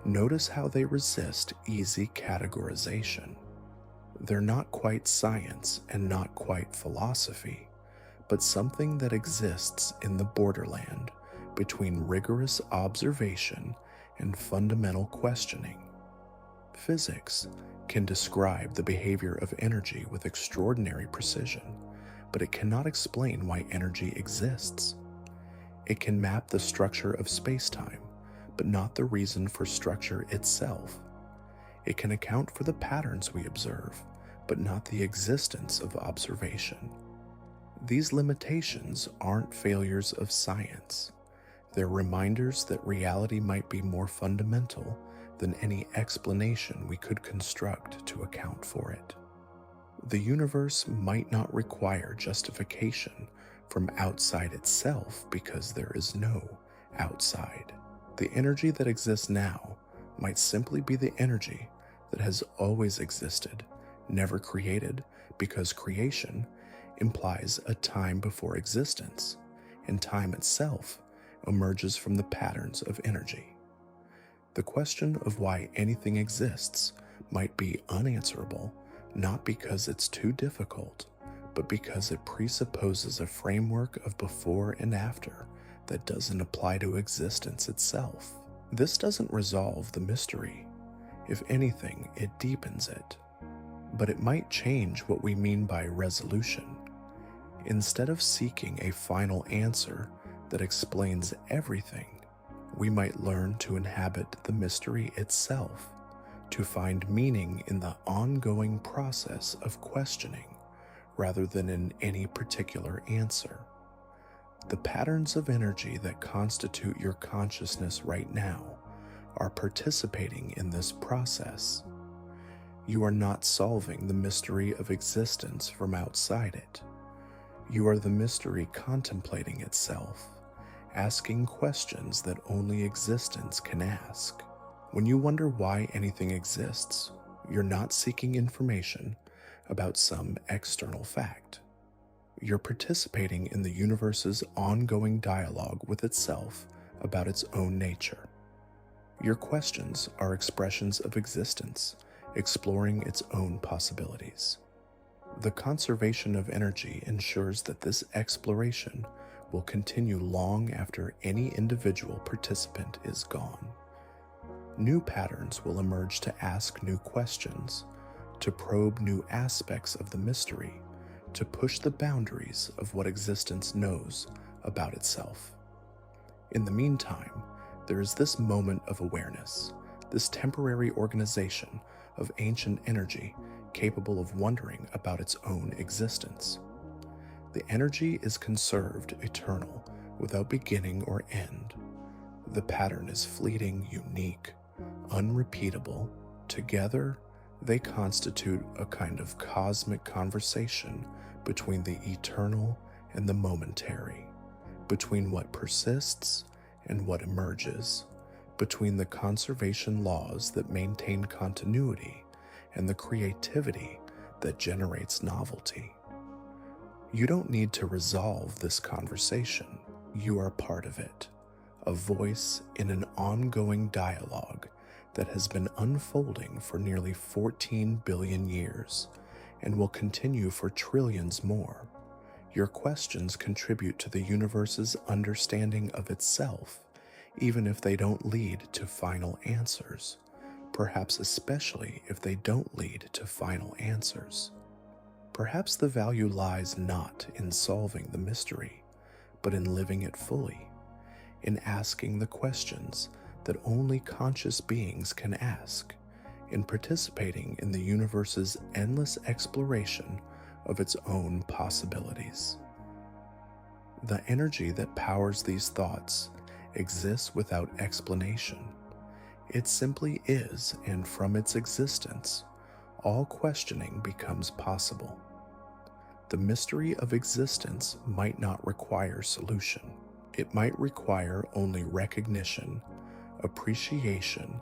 notice how they resist easy categorization. They're not quite science and not quite philosophy, but something that exists in the borderland between rigorous observation and fundamental questioning. Physics can describe the behavior of energy with extraordinary precision, but it cannot explain why energy exists. It can map the structure of spacetime, but not the reason for structure itself. It can account for the patterns we observe, but not the existence of observation. These limitations aren't failures of science. They're reminders that reality might be more fundamental than any explanation we could construct to account for it. The universe might not require justification from outside itself because there is no outside. The energy that exists now might simply be the energy that has always existed, never created, because creation implies a time before existence, and time itself emerges from the patterns of energy. The question of why anything exists might be unanswerable, not because it's too difficult, but because it presupposes a framework of before and after that doesn't apply to existence itself. This doesn't resolve the mystery. If anything, it deepens it. But it might change what we mean by resolution. Instead of seeking a final answer that explains everything, we might learn to inhabit the mystery itself, to find meaning in the ongoing process of questioning rather than in any particular answer. The patterns of energy that constitute your consciousness right now are participating in this process. You are not solving the mystery of existence from outside it. You are the mystery contemplating itself, asking questions that only existence can ask. When you wonder why anything exists, you're not seeking information about some external fact. You're participating in the universe's ongoing dialogue with itself about its own nature. Your questions are expressions of existence, exploring its own possibilities. The conservation of energy ensures that this exploration will continue long after any individual participant is gone. New patterns will emerge to ask new questions, to probe new aspects of the mystery, to push the boundaries of what existence knows about itself. In the meantime, there is this moment of awareness, this temporary organization of ancient energy capable of wondering about its own existence. The energy is conserved eternal, without beginning or end. The pattern is fleeting, unique, unrepeatable. Together, they constitute a kind of cosmic conversation between the eternal and the momentary, between what persists and what emerges, between the conservation laws that maintain continuity and the creativity that generates novelty. You don't need to resolve this conversation. You are part of it, a voice in an ongoing dialogue that has been unfolding for nearly 14 billion years and will continue for trillions more. Your questions contribute to the universe's understanding of itself, even if they don't lead to final answers, perhaps especially if they don't lead to final answers. Perhaps the value lies not in solving the mystery, but in living it fully, in asking the questions that only conscious beings can ask, in participating in the universe's endless exploration of its own possibilities. The energy that powers these thoughts exists without explanation. It simply is, and from its existence, all questioning becomes possible. The mystery of existence might not require solution. It might require only recognition, appreciation,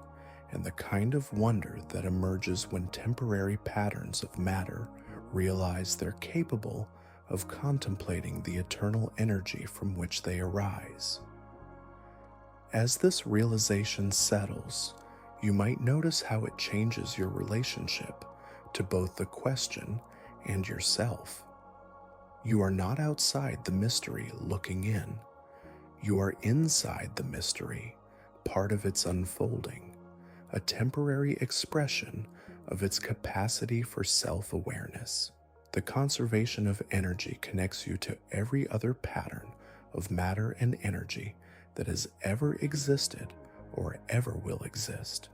and the kind of wonder that emerges when temporary patterns of matter realize they're capable of contemplating the eternal energy from which they arise. As this realization settles, you might notice how it changes your relationship to both the question and yourself. You are not outside the mystery looking in. You are inside the mystery, part of its unfolding, a temporary expression of its capacity for self-awareness. The conservation of energy connects you to every other pattern of matter and energy that has ever existed or ever will exist.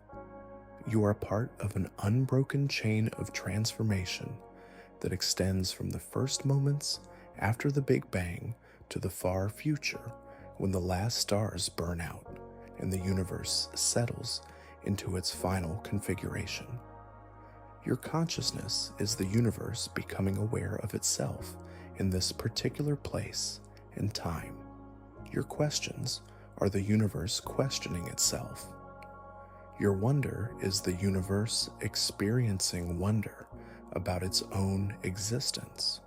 You are part of an unbroken chain of transformation that extends from the first moments after the Big Bang to the far future when the last stars burn out and the universe settles into its final configuration. Your consciousness is the universe becoming aware of itself in this particular place and time. Your questions are the universe questioning itself. Your wonder is the universe experiencing wonder about its own existence.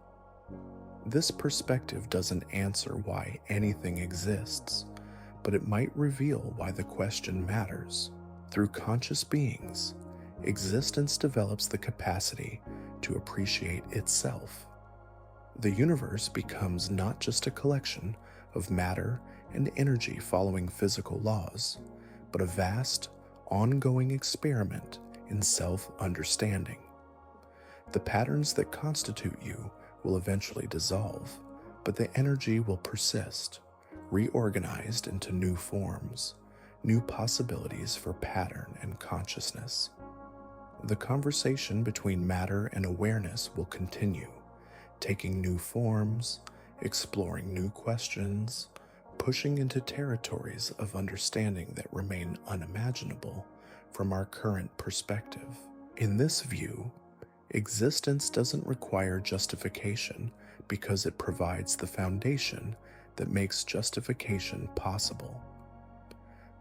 This perspective doesn't answer why anything exists, but it might reveal why the question matters. Through conscious beings, existence develops the capacity to appreciate itself. The universe becomes not just a collection of matter and energy following physical laws, but a vast, ongoing experiment in self-understanding. The patterns that constitute you will eventually dissolve, but the energy will persist, reorganized into new forms, new possibilities for pattern and consciousness. The conversation between matter and awareness will continue, taking new forms, exploring new questions, pushing into territories of understanding that remain unimaginable from our current perspective. In this view, existence doesn't require justification because it provides the foundation that makes justification possible.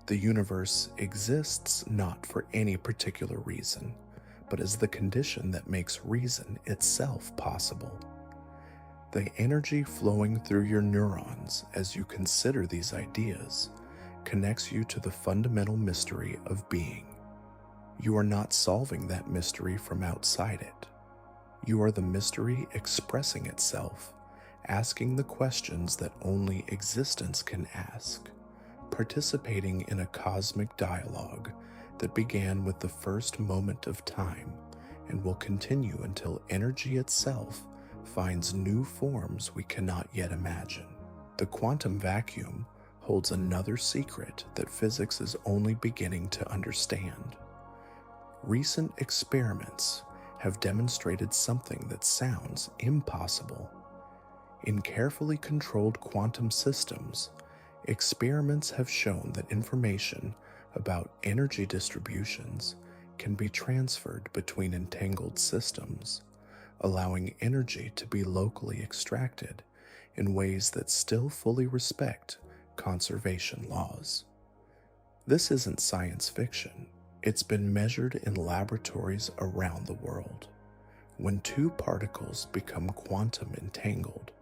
The universe exists not for any particular reason, but as the condition that makes reason itself possible. The energy flowing through your neurons as you consider these ideas connects you to the fundamental mystery of being. You are not solving that mystery from outside it. You are the mystery expressing itself, asking the questions that only existence can ask, participating in a cosmic dialogue that began with the first moment of time and will continue until energy itself finds new forms we cannot yet imagine. The quantum vacuum holds another secret that physics is only beginning to understand. Recent experiments have demonstrated something that sounds impossible. In carefully controlled quantum systems, experiments have shown that information about energy distributions can be transferred between entangled systems, allowing energy to be locally extracted in ways that still fully respect conservation laws. This isn't science fiction. It's been measured in laboratories around the world. When two particles become quantum entangled,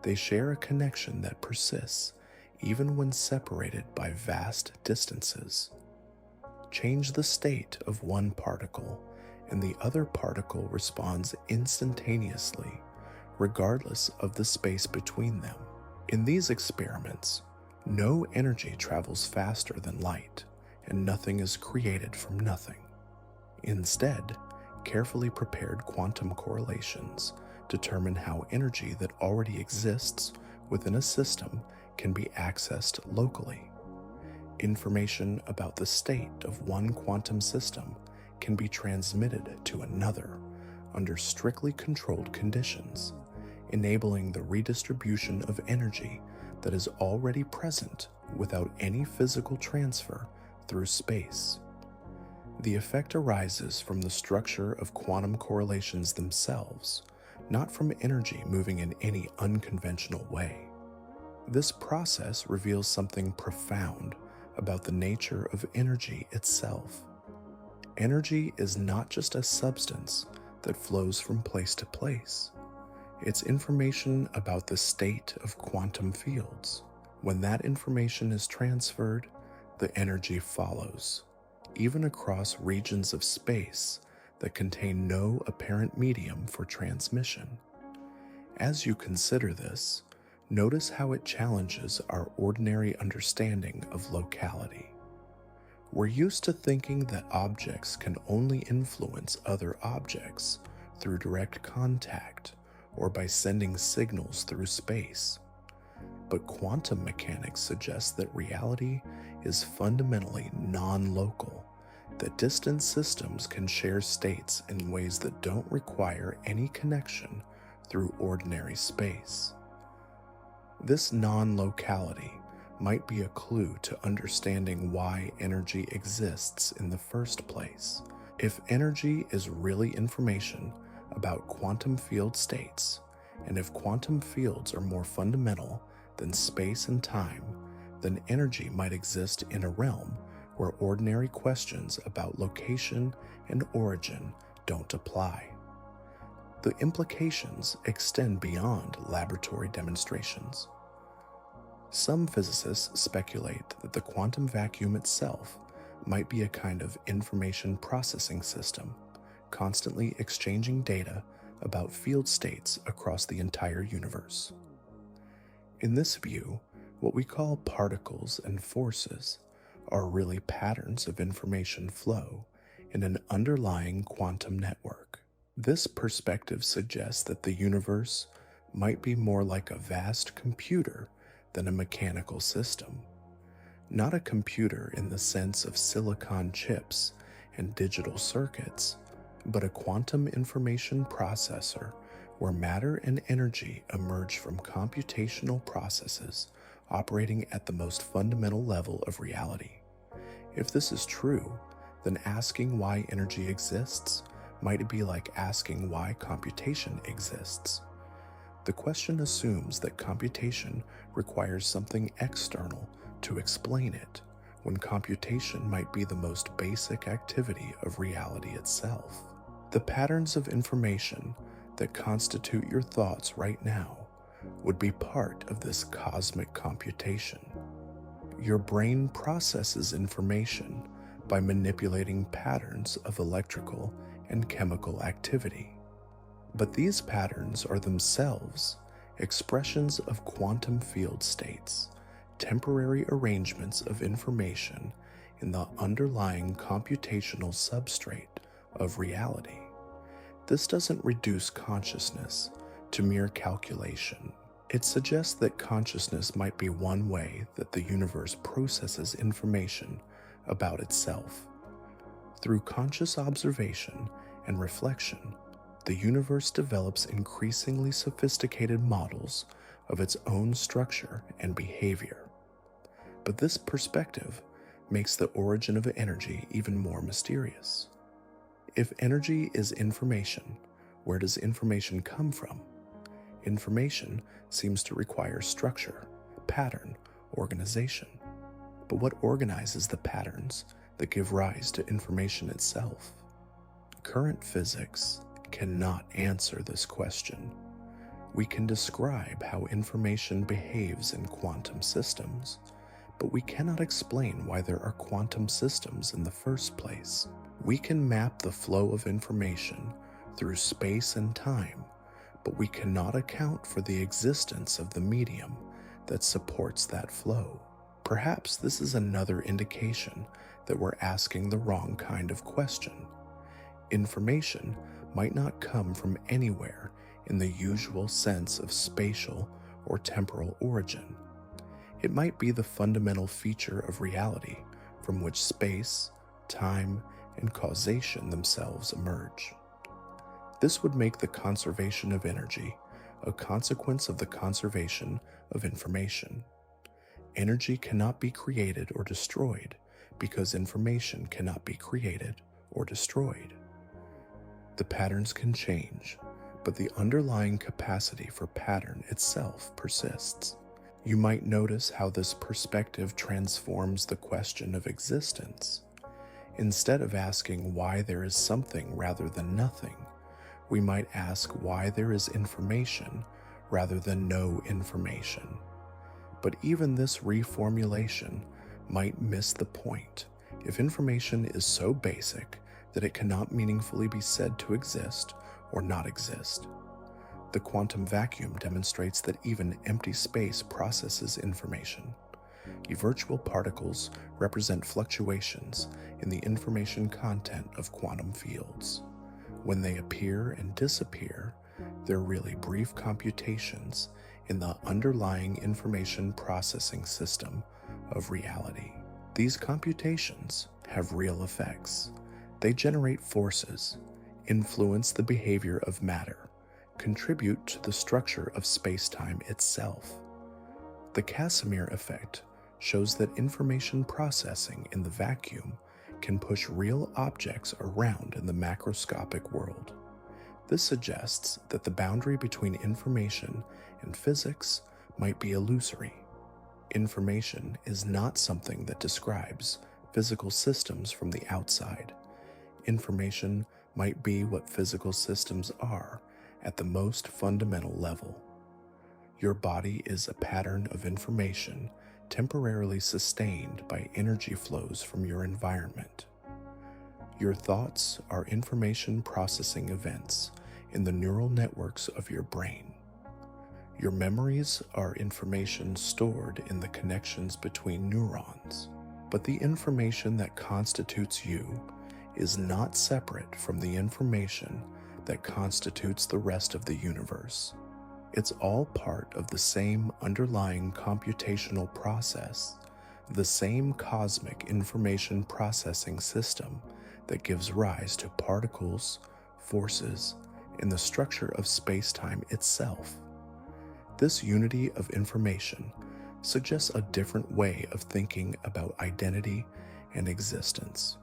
they share a connection that persists even when separated by vast distances. Change the state of one particle, and the other particle responds instantaneously, regardless of the space between them. In these experiments, no energy travels faster than light, and nothing is created from nothing. Instead, carefully prepared quantum correlations determine how energy that already exists within a system can be accessed locally. Information about the state of one quantum system can be transmitted to another under strictly controlled conditions, enabling the redistribution of energy that is already present without any physical transfer through space. The effect arises from the structure of quantum correlations themselves, not from energy moving in any unconventional way. This process reveals something profound about the nature of energy itself. Energy is not just a substance that flows from place to place. It's information about the state of quantum fields. When that information is transferred, the energy follows, even across regions of space that contain no apparent medium for transmission. As you consider this, notice how it challenges our ordinary understanding of locality. We're used to thinking that objects can only influence other objects through direct contact or by sending signals through space. But quantum mechanics suggests that reality is fundamentally non-local, that distant systems can share states in ways that don't require any connection through ordinary space. This non-locality might be a clue to understanding why energy exists in the first place. If energy is really information about quantum field states, and if quantum fields are more fundamental than space and time, then energy might exist in a realm where ordinary questions about location and origin don't apply. The implications extend beyond laboratory demonstrations. Some physicists speculate that the quantum vacuum itself might be a kind of information processing system, constantly exchanging data about field states across the entire universe. In this view, what we call particles and forces are really patterns of information flow in an underlying quantum network. This perspective suggests that the universe might be more like a vast computer than a mechanical system. Not a computer in the sense of silicon chips and digital circuits, but a quantum information processor where matter and energy emerge from computational processes operating at the most fundamental level of reality. If this is true, then asking why energy exists might be like asking why computation exists. The question assumes that computation requires something external to explain it, when computation might be the most basic activity of reality itself. The patterns of information that constitute your thoughts right now would be part of this cosmic computation. Your brain processes information by manipulating patterns of electrical and chemical activity. But these patterns are themselves expressions of quantum field states, temporary arrangements of information in the underlying computational substrate of reality. This doesn't reduce consciousness to mere calculation. It suggests that consciousness might be one way that the universe processes information about itself. Through conscious observation and reflection, the universe develops increasingly sophisticated models of its own structure and behavior. But this perspective makes the origin of energy even more mysterious. If energy is information, where does information come from? Information seems to require structure, pattern, organization. But what organizes the patterns that give rise to information itself? Current physics cannot answer this question. We can describe how information behaves in quantum systems, but we cannot explain why there are quantum systems in the first place. We can map the flow of information through space and time, but we cannot account for the existence of the medium that supports that flow. Perhaps this is another indication that we're asking the wrong kind of question. Information might not come from anywhere in the usual sense of spatial or temporal origin. It might be the fundamental feature of reality from which space, time, and causation themselves emerge. This would make the conservation of energy a consequence of the conservation of information. Energy cannot be created or destroyed because information cannot be created or destroyed. The patterns can change, but the underlying capacity for pattern itself persists. You might notice how this perspective transforms the question of existence. Instead of asking why there is something rather than nothing, we might ask why there is information rather than no information. But even this reformulation might miss the point if information is so basic that it cannot meaningfully be said to exist or not exist. The quantum vacuum demonstrates that even empty space processes information. Virtual particles represent fluctuations in the information content of quantum fields. When they appear and disappear, they're really brief computations in the underlying information processing system of reality. These computations have real effects. They generate forces, influence the behavior of matter, contribute to the structure of spacetime itself. The Casimir effect shows that information processing in the vacuum can push real objects around in the macroscopic world. This suggests that the boundary between information and physics might be illusory. Information is not something that describes physical systems from the outside. Information might be what physical systems are at the most fundamental level. Your body is a pattern of information temporarily sustained by energy flows from your environment. Your thoughts are information processing events in the neural networks of your brain. Your memories are information stored in the connections between neurons, but the information that constitutes you is not separate from the information that constitutes the rest of the universe. It's all part of the same underlying computational process, the same cosmic information processing system that gives rise to particles, forces, and the structure of space-time itself. This unity of information suggests a different way of thinking about identity and existence.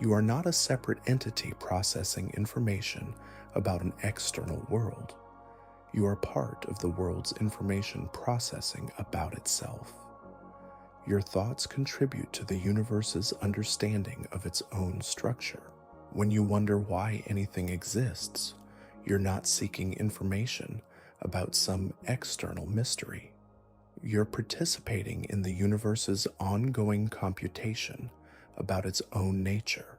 You are not a separate entity processing information about an external world. You are part of the world's information processing about itself. Your thoughts contribute to the universe's understanding of its own structure. When you wonder why anything exists, you're not seeking information about some external mystery. You're participating in the universe's ongoing computation about its own nature.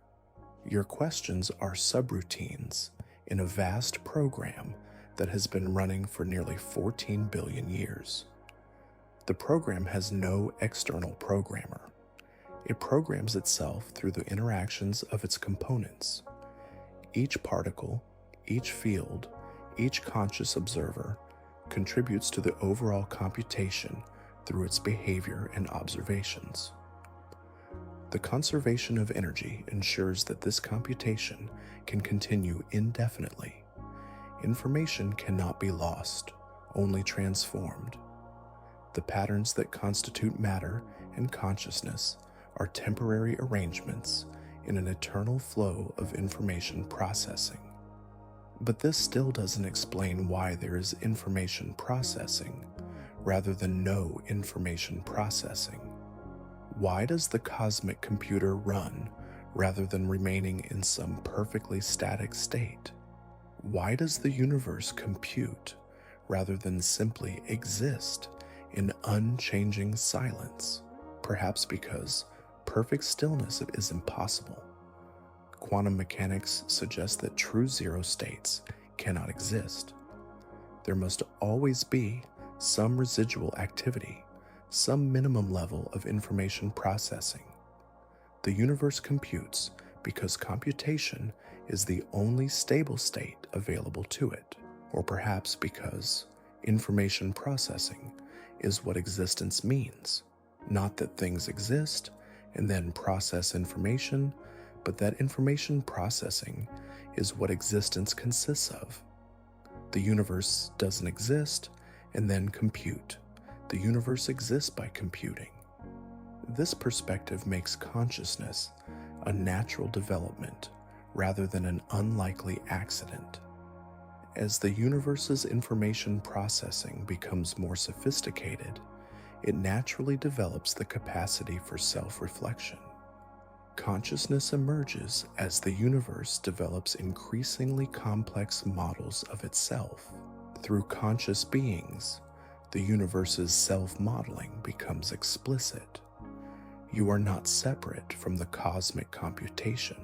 Your questions are subroutines in a vast program that has been running for nearly 14 billion years. The program has no external programmer. It programs itself through the interactions of its components. Each particle, each field, each conscious observer contributes to the overall computation through its behavior and observations. The conservation of energy ensures that this computation can continue indefinitely. Information cannot be lost, only transformed. The patterns that constitute matter and consciousness are temporary arrangements in an eternal flow of information processing. But this still doesn't explain why there is information processing rather than no information processing. Why does the cosmic computer run rather than remaining in some perfectly static state? Why does the universe compute rather than simply exist in unchanging silence? Perhaps because perfect stillness is impossible. Quantum mechanics suggests that true zero states cannot exist. There must always be some residual activity, some minimum level of information processing. The universe computes because computation is the only stable state available to it, or perhaps because information processing is what existence means. Not that things exist and then process information, but that information processing is what existence consists of. The universe doesn't exist and then compute. The universe exists by computing. This perspective makes consciousness a natural development rather than an unlikely accident. As the universe's information processing becomes more sophisticated, it naturally develops the capacity for self-reflection. Consciousness emerges as the universe develops increasingly complex models of itself. Through conscious beings, the universe's self-modeling becomes explicit. You are not separate from the cosmic computation.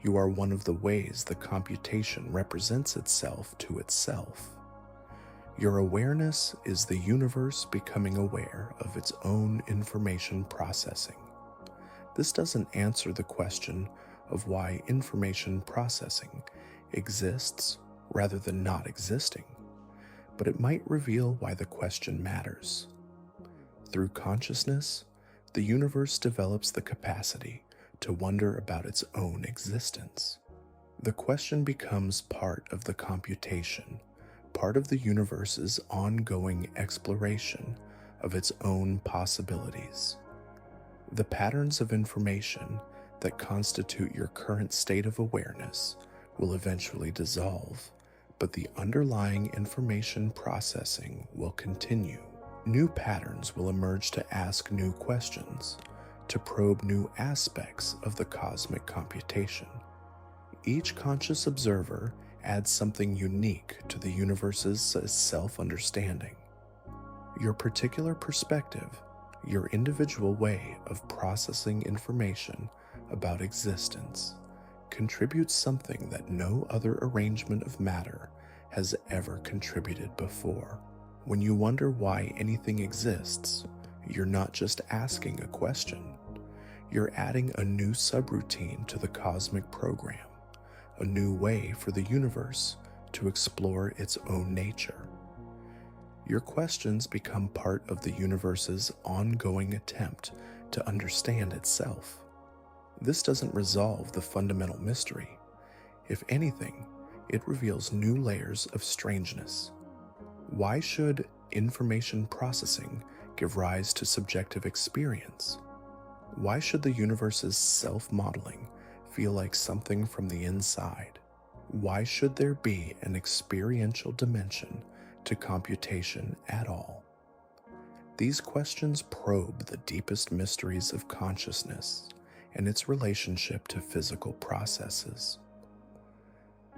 You are one of the ways the computation represents itself to itself. Your awareness is the universe becoming aware of its own information processing. This doesn't answer the question of why information processing exists rather than not existing, but it might reveal why the question matters. Through consciousness, the universe develops the capacity to wonder about its own existence. The question becomes part of the computation, part of the universe's ongoing exploration of its own possibilities. The patterns of information that constitute your current state of awareness will eventually dissolve, but the underlying information processing will continue. New patterns will emerge to ask new questions, to probe new aspects of the cosmic computation. Each conscious observer adds something unique to the universe's self-understanding. Your particular perspective, your individual way of processing information about existence, contributes something that no other arrangement of matter has ever contributed before. When you wonder why anything exists, you're not just asking a question. You're adding a new subroutine to the cosmic program, a new way for the universe to explore its own nature. Your questions become part of the universe's ongoing attempt to understand itself. This doesn't resolve the fundamental mystery. If anything, it reveals new layers of strangeness. Why should information processing give rise to subjective experience? Why should the universe's self-modeling feel like something from the inside? Why should there be an experiential dimension to computation at all? These questions probe the deepest mysteries of consciousness and its relationship to physical processes.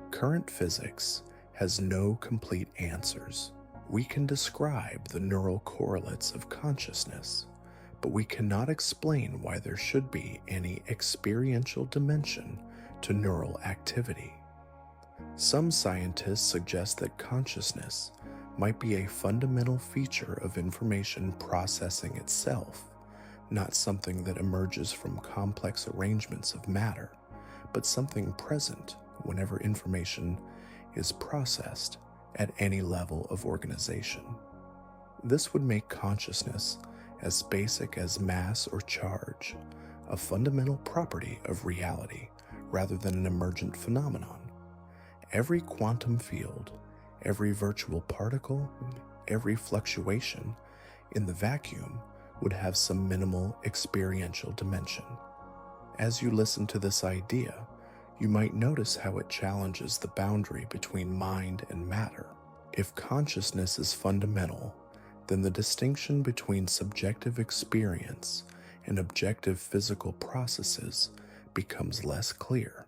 Current physics has no complete answers. We can describe the neural correlates of consciousness, but we cannot explain why there should be any experiential dimension to neural activity. Some scientists suggest that consciousness might be a fundamental feature of information processing itself, not something that emerges from complex arrangements of matter, but something present whenever information is processed at any level of organization. This would make consciousness as basic as mass or charge, a fundamental property of reality rather than an emergent phenomenon. Every quantum field, every virtual particle, every fluctuation in the vacuum would have some minimal experiential dimension. As you listen to this idea, you might notice how it challenges the boundary between mind and matter. If consciousness is fundamental, then the distinction between subjective experience and objective physical processes becomes less clear.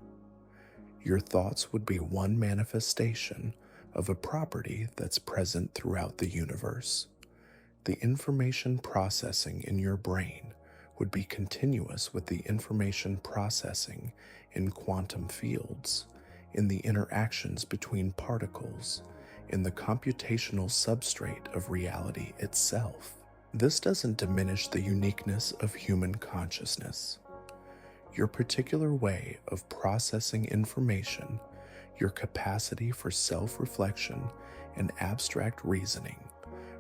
Your thoughts would be one manifestation of a property that's present throughout the universe. The information processing in your brain would be continuous with the information processing in quantum fields, in the interactions between particles, in the computational substrate of reality itself. This doesn't diminish the uniqueness of human consciousness. Your particular way of processing information, your capacity for self-reflection and abstract reasoning,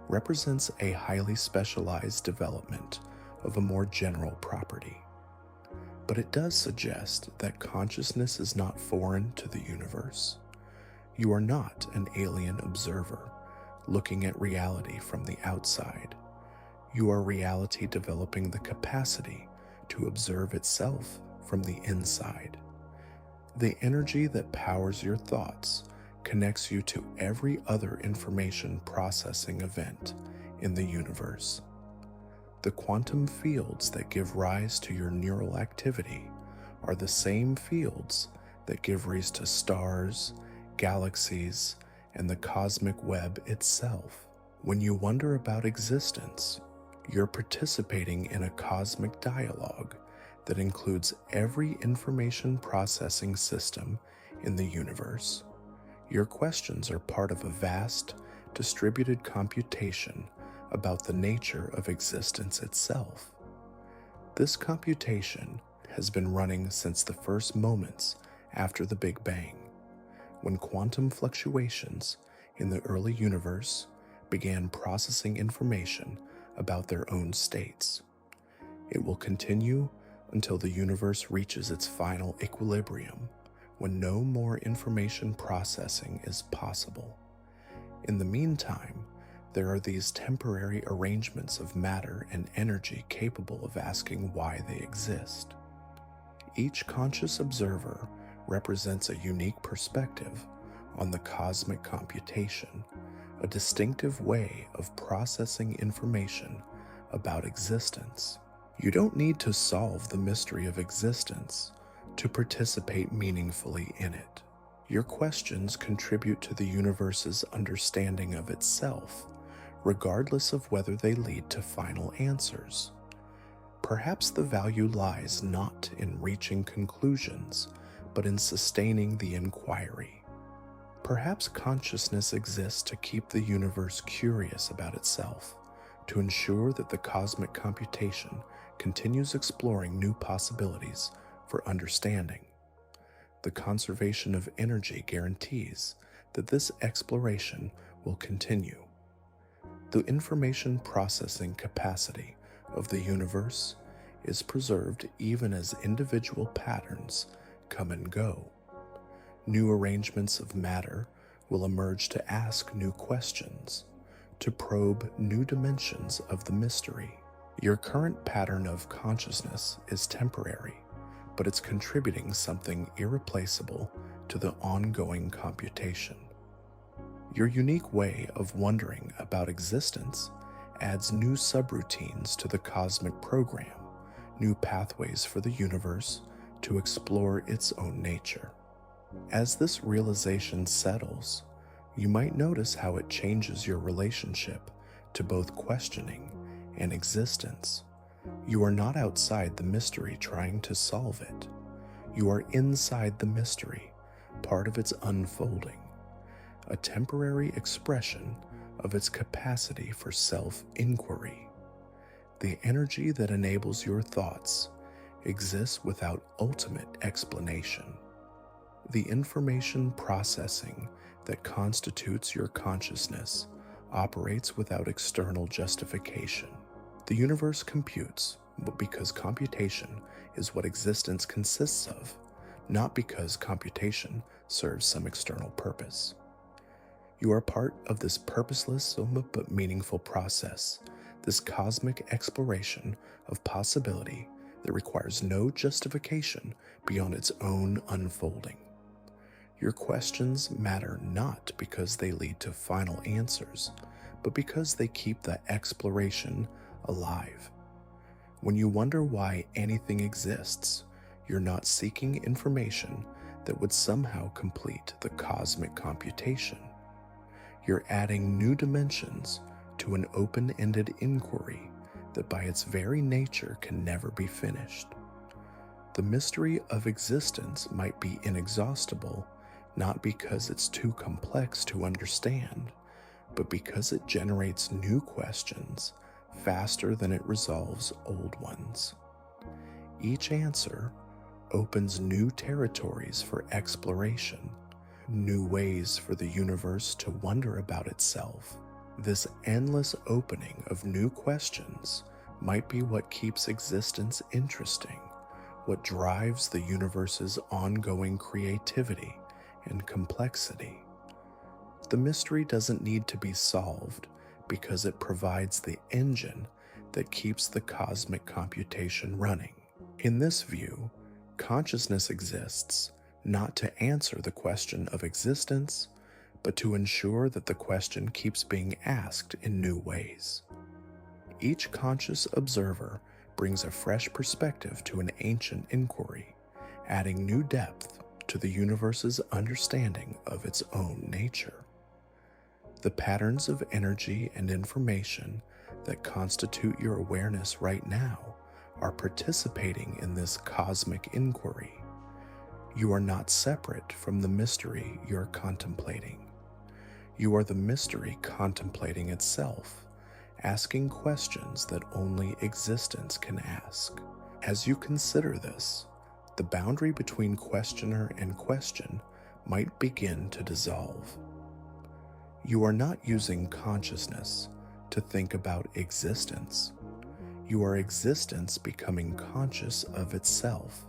represents a highly specialized development of a more general property. But it does suggest that consciousness is not foreign to the universe. You are not an alien observer looking at reality from the outside. You are reality developing the capacity to observe itself from the inside. The energy that powers your thoughts connects you to every other information processing event in the universe. The quantum fields that give rise to your neural activity are the same fields that give rise to stars, galaxies, and the cosmic web itself. When you wonder about existence, you're participating in a cosmic dialogue that includes every information processing system in the universe. Your questions are part of a vast, distributed computation about the nature of existence itself. This computation has been running since the first moments after the Big Bang, when quantum fluctuations in the early universe began processing information about their own states. It will continue until the universe reaches its final equilibrium, when no more information processing is possible. In the meantime, there are these temporary arrangements of matter and energy capable of asking why they exist. Each conscious observer represents a unique perspective on the cosmic computation, a distinctive way of processing information about existence. You don't need to solve the mystery of existence to participate meaningfully in it. Your questions contribute to the universe's understanding of itself, regardless of whether they lead to final answers. Perhaps the value lies not in reaching conclusions, but in sustaining the inquiry. Perhaps consciousness exists to keep the universe curious about itself, to ensure that the cosmic computation continues exploring new possibilities for understanding. The conservation of energy guarantees that this exploration will continue. The information processing capacity of the universe is preserved even as individual patterns come and go. New arrangements of matter will emerge to ask new questions, to probe new dimensions of the mystery. Your current pattern of consciousness is temporary, but it's contributing something irreplaceable to the ongoing computation. Your unique way of wondering about existence adds new subroutines to the cosmic program, new pathways for the universe to explore its own nature. As this realization settles, you might notice how it changes your relationship to both questioning and existence. You are not outside the mystery trying to solve it. You are inside the mystery, part of its unfolding, a temporary expression of its capacity for self-inquiry. The energy that enables your thoughts exists without ultimate explanation. The information processing that constitutes your consciousness operates without external justification. The universe computes, but because computation is what existence consists of, not because computation serves some external purpose. You are part of this purposeless but meaningful process, this cosmic exploration of possibility that requires no justification beyond its own unfolding. Your questions matter not because they lead to final answers, but because they keep the exploration alive. When you wonder why anything exists, you're not seeking information that would somehow complete the cosmic computation. You're adding new dimensions to an open-ended inquiry that by its very nature can never be finished. The mystery of existence might be inexhaustible, not because it's too complex to understand, but because it generates new questions faster than it resolves old ones. Each answer opens new territories for exploration, new ways for the universe to wonder about itself. This endless opening of new questions might be what keeps existence interesting, what drives the universe's ongoing creativity and complexity. The mystery doesn't need to be solved because it provides the engine that keeps the cosmic computation running. In this view, consciousness exists not to answer the question of existence, but to ensure that the question keeps being asked in new ways. Each conscious observer brings a fresh perspective to an ancient inquiry, adding new depth to the universe's understanding of its own nature. The patterns of energy and information that constitute your awareness right now are participating in this cosmic inquiry. You are not separate from the mystery you're contemplating. You are the mystery contemplating itself, asking questions that only existence can ask. As you consider this, the boundary between questioner and question might begin to dissolve. You are not using consciousness to think about existence. You are existence becoming conscious of itself,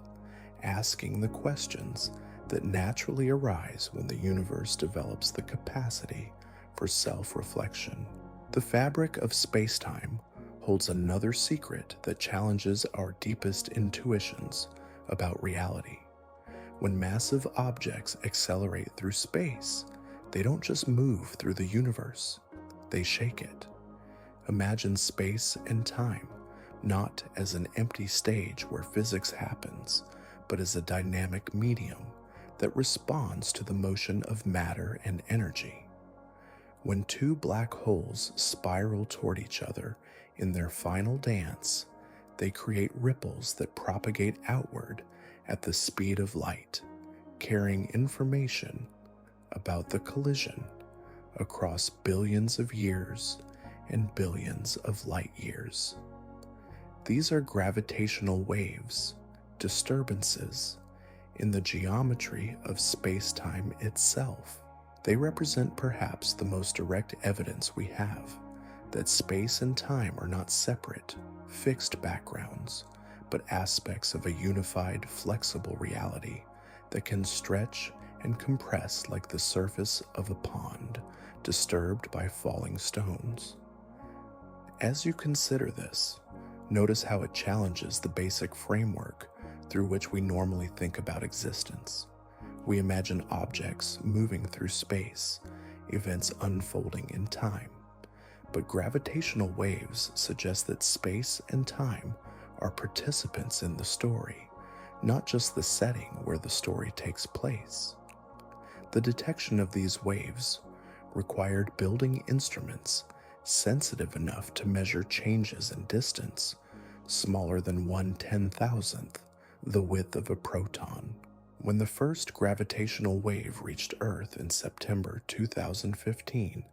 asking the questions that naturally arise when the universe develops the capacity for self-reflection. The fabric of spacetime holds another secret that challenges our deepest intuitions about reality. When massive objects accelerate through space, they don't just move through the universe, they shake it. Imagine space and time not as an empty stage where physics happens, but as a dynamic medium that responds to the motion of matter and energy. When two black holes spiral toward each other in their final dance, they create ripples that propagate outward at the speed of light, carrying information about the collision across billions of years and billions of light years. These are gravitational waves, disturbances, in the geometry of space-time itself. They represent perhaps the most direct evidence we have that space and time are not separate, fixed backgrounds, but aspects of a unified, flexible reality that can stretch and compress like the surface of a pond disturbed by falling stones. As you consider this, notice how it challenges the basic framework through which we normally think about existence. We imagine objects moving through space, events unfolding in time. But gravitational waves suggest that space and time are participants in the story, not just the setting where the story takes place. The detection of these waves required building instruments sensitive enough to measure changes in distance smaller than 1/10,000th the width of a proton. When the first gravitational wave reached Earth in September 2015,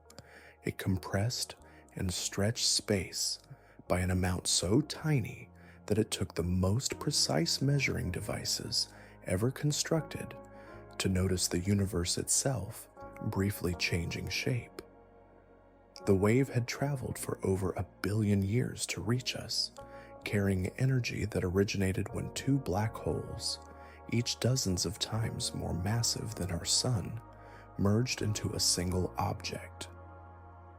it compressed and stretched space by an amount so tiny that it took the most precise measuring devices ever constructed to notice the universe itself briefly changing shape. The wave had traveled for over 1 billion years to reach us, carrying energy that originated when two black holes, each dozens of times more massive than our sun, merged into a single object.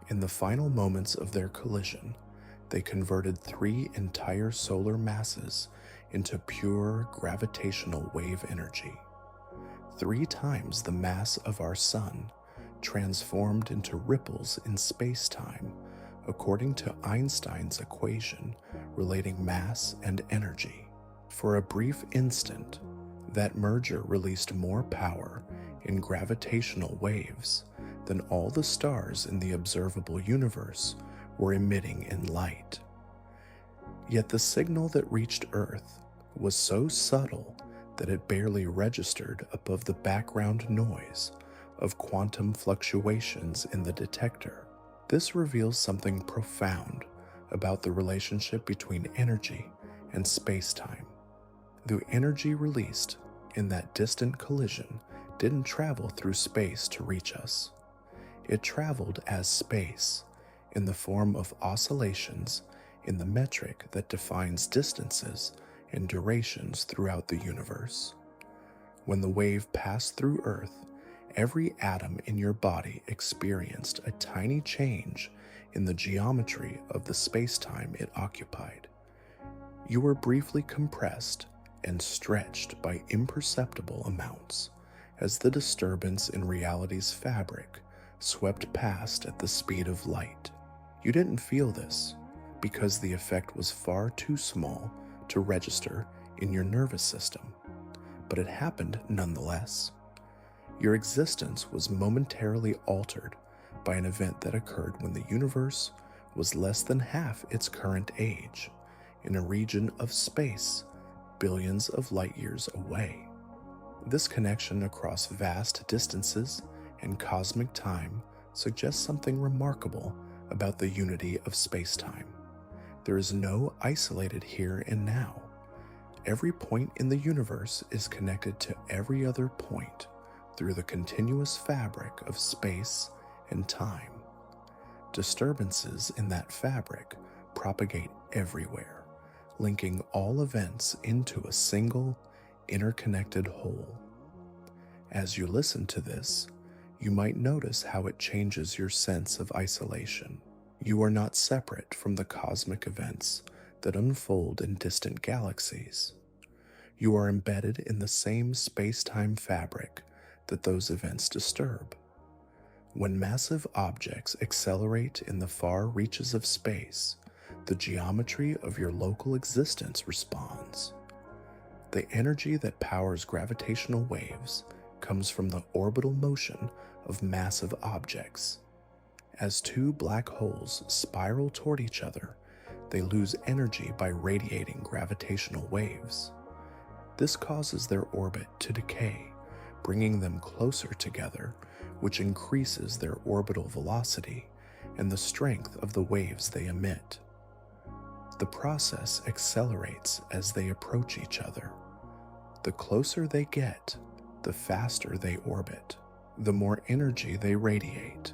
In the final moments of their collision, they converted 3 entire solar masses into pure gravitational wave energy. 3 times the mass of our sun, transformed into ripples in space-time, according to Einstein's equation relating mass and energy. For a brief instant, that merger released more power in gravitational waves than all the stars in the observable universe were emitting in light. Yet the signal that reached Earth was so subtle that it barely registered above the background noise of quantum fluctuations in the detector. This reveals something profound about the relationship between energy and space-time. The energy released in that distant collision didn't travel through space to reach us. It traveled as space, in the form of oscillations in the metric that defines distances and durations throughout the universe. When the wave passed through Earth, every atom in your body experienced a tiny change in the geometry of the space-time it occupied. You were briefly compressed and stretched by imperceptible amounts as the disturbance in reality's fabric swept past at the speed of light. You didn't feel this, because the effect was far too small to register in your nervous system, but it happened nonetheless. Your existence was momentarily altered by an event that occurred when the universe was less than half its current age, in a region of space billions of light years away. This connection across vast distances and cosmic time suggests something remarkable about the unity of spacetime. There is no isolated here and now. Every point in the universe is connected to every other point through the continuous fabric of space and time. Disturbances in that fabric propagate everywhere, linking all events into a single, interconnected whole. As you listen to this, you might notice how it changes your sense of isolation. You are not separate from the cosmic events that unfold in distant galaxies. You are embedded in the same space-time fabric that those events disturb. When massive objects accelerate in the far reaches of space, the geometry of your local existence responds. The energy that powers gravitational waves comes from the orbital motion of massive objects. As two black holes spiral toward each other, they lose energy by radiating gravitational waves. This causes their orbit to decay, bringing them closer together, which increases their orbital velocity and the strength of the waves they emit. The process accelerates as they approach each other. The closer they get, the faster they orbit. The more energy they radiate,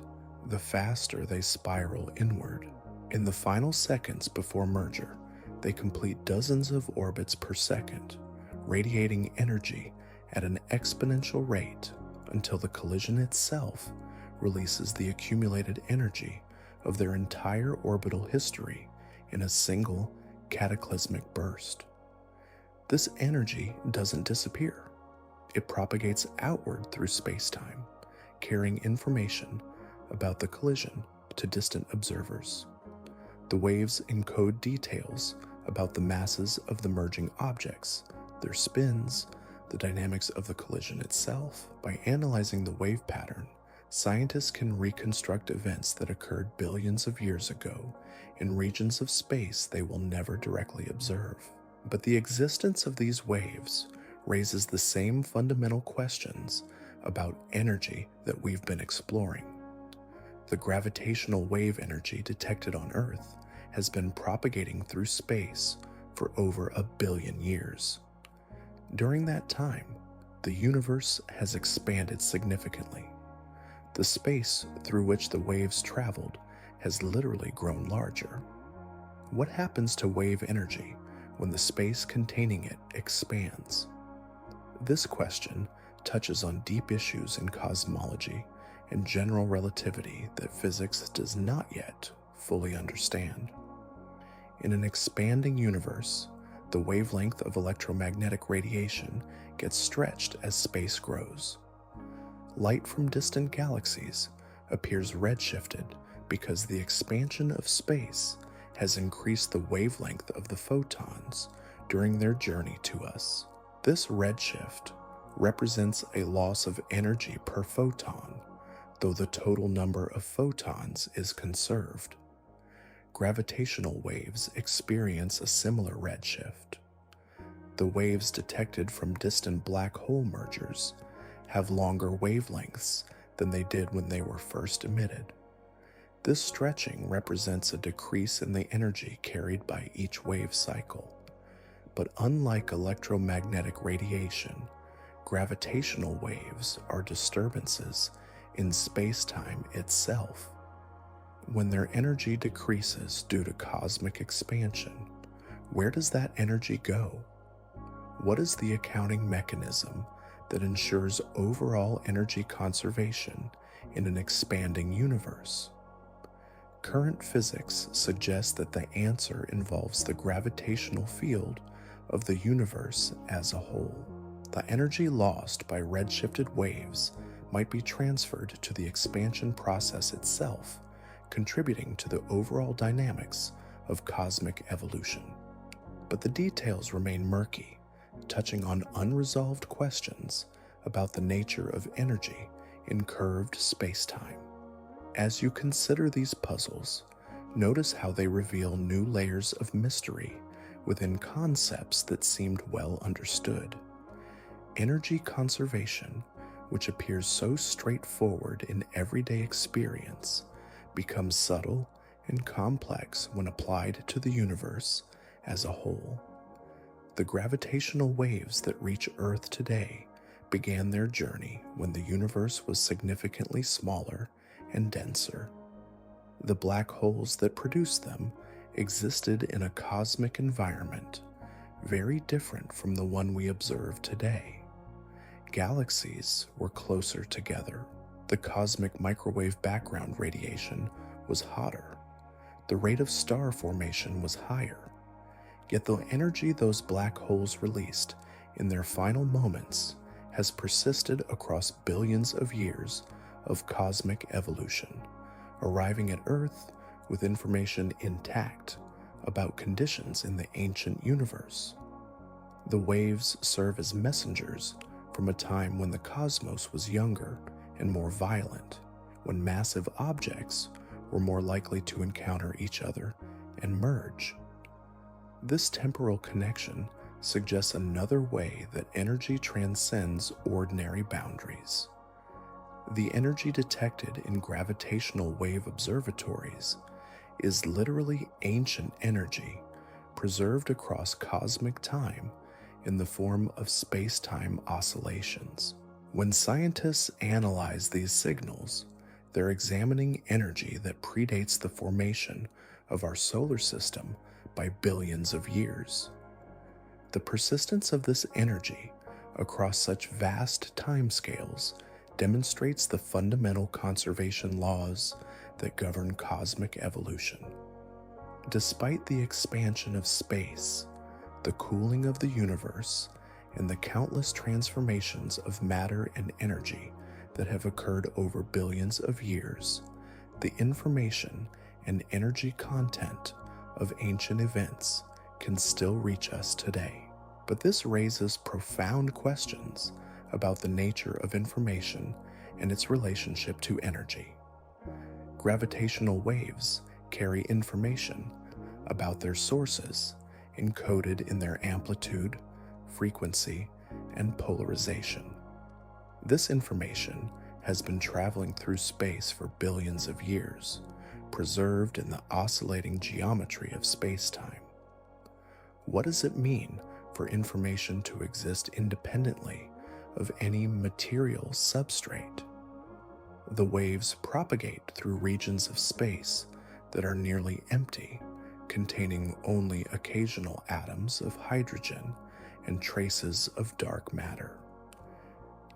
the faster they spiral inward. In the final seconds before merger, they complete dozens of orbits per second, radiating energy at an exponential rate until the collision itself releases the accumulated energy of their entire orbital history in a single cataclysmic burst. This energy doesn't disappear. It propagates outward through spacetime, carrying information about the collision to distant observers. The waves encode details about the masses of the merging objects, their spins, the dynamics of the collision itself. By analyzing the wave pattern, scientists can reconstruct events that occurred billions of years ago in regions of space they will never directly observe. But the existence of these waves raises the same fundamental questions about energy that we've been exploring. The gravitational wave energy detected on Earth has been propagating through space for over 1 billion years. During that time, the universe has expanded significantly. The space through which the waves traveled has literally grown larger. What happens to wave energy when the space containing it expands? This question touches on deep issues in cosmology and general relativity that physics does not yet fully understand. In an expanding universe, the wavelength of electromagnetic radiation gets stretched as space grows. Light from distant galaxies appears redshifted because the expansion of space has increased the wavelength of the photons during their journey to us. This redshift represents a loss of energy per photon, though the total number of photons is conserved. Gravitational waves experience a similar redshift. The waves detected from distant black hole mergers have longer wavelengths than they did when they were first emitted. This stretching represents a decrease in the energy carried by each wave cycle. But unlike electromagnetic radiation, gravitational waves are disturbances in space-time itself. When their energy decreases due to cosmic expansion, where does that energy go? What is the accounting mechanism that ensures overall energy conservation in an expanding universe? Current physics suggests that the answer involves the gravitational field of the universe as a whole. The energy lost by redshifted waves might be transferred to the expansion process itself, contributing to the overall dynamics of cosmic evolution. But the details remain murky, touching on unresolved questions about the nature of energy in curved spacetime. As you consider these puzzles, notice how they reveal new layers of mystery within concepts that seemed well understood. Energy conservation, which appears so straightforward in everyday experience, becomes subtle and complex when applied to the universe as a whole. The gravitational waves that reach Earth today began their journey when the universe was significantly smaller and denser. The black holes that produced them existed in a cosmic environment very different from the one we observe today. Galaxies were closer together. The cosmic microwave background radiation was hotter. The rate of star formation was higher. Yet the energy those black holes released in their final moments has persisted across billions of years of cosmic evolution, arriving at Earth with information intact about conditions in the ancient universe. The waves serve as messengers from a time when the cosmos was younger and more violent, when massive objects were more likely to encounter each other and merge. This temporal connection suggests another way that energy transcends ordinary boundaries. The energy detected in gravitational wave observatories is literally ancient energy preserved across cosmic time in the form of space-time oscillations. When scientists analyze these signals, they're examining energy that predates the formation of our solar system by billions of years. The persistence of this energy across such vast timescales demonstrates the fundamental conservation laws that govern cosmic evolution. Despite the expansion of space, the cooling of the universe, and the countless transformations of matter and energy that have occurred over billions of years, the information and energy content of ancient events can still reach us today. But this raises profound questions about the nature of information and its relationship to energy. Gravitational waves carry information about their sources encoded in their amplitude, frequency, and polarization. This information has been traveling through space for billions of years, preserved in the oscillating geometry of space-time. What does it mean for information to exist independently of any material substrate? The waves propagate through regions of space that are nearly empty, containing only occasional atoms of hydrogen and traces of dark matter.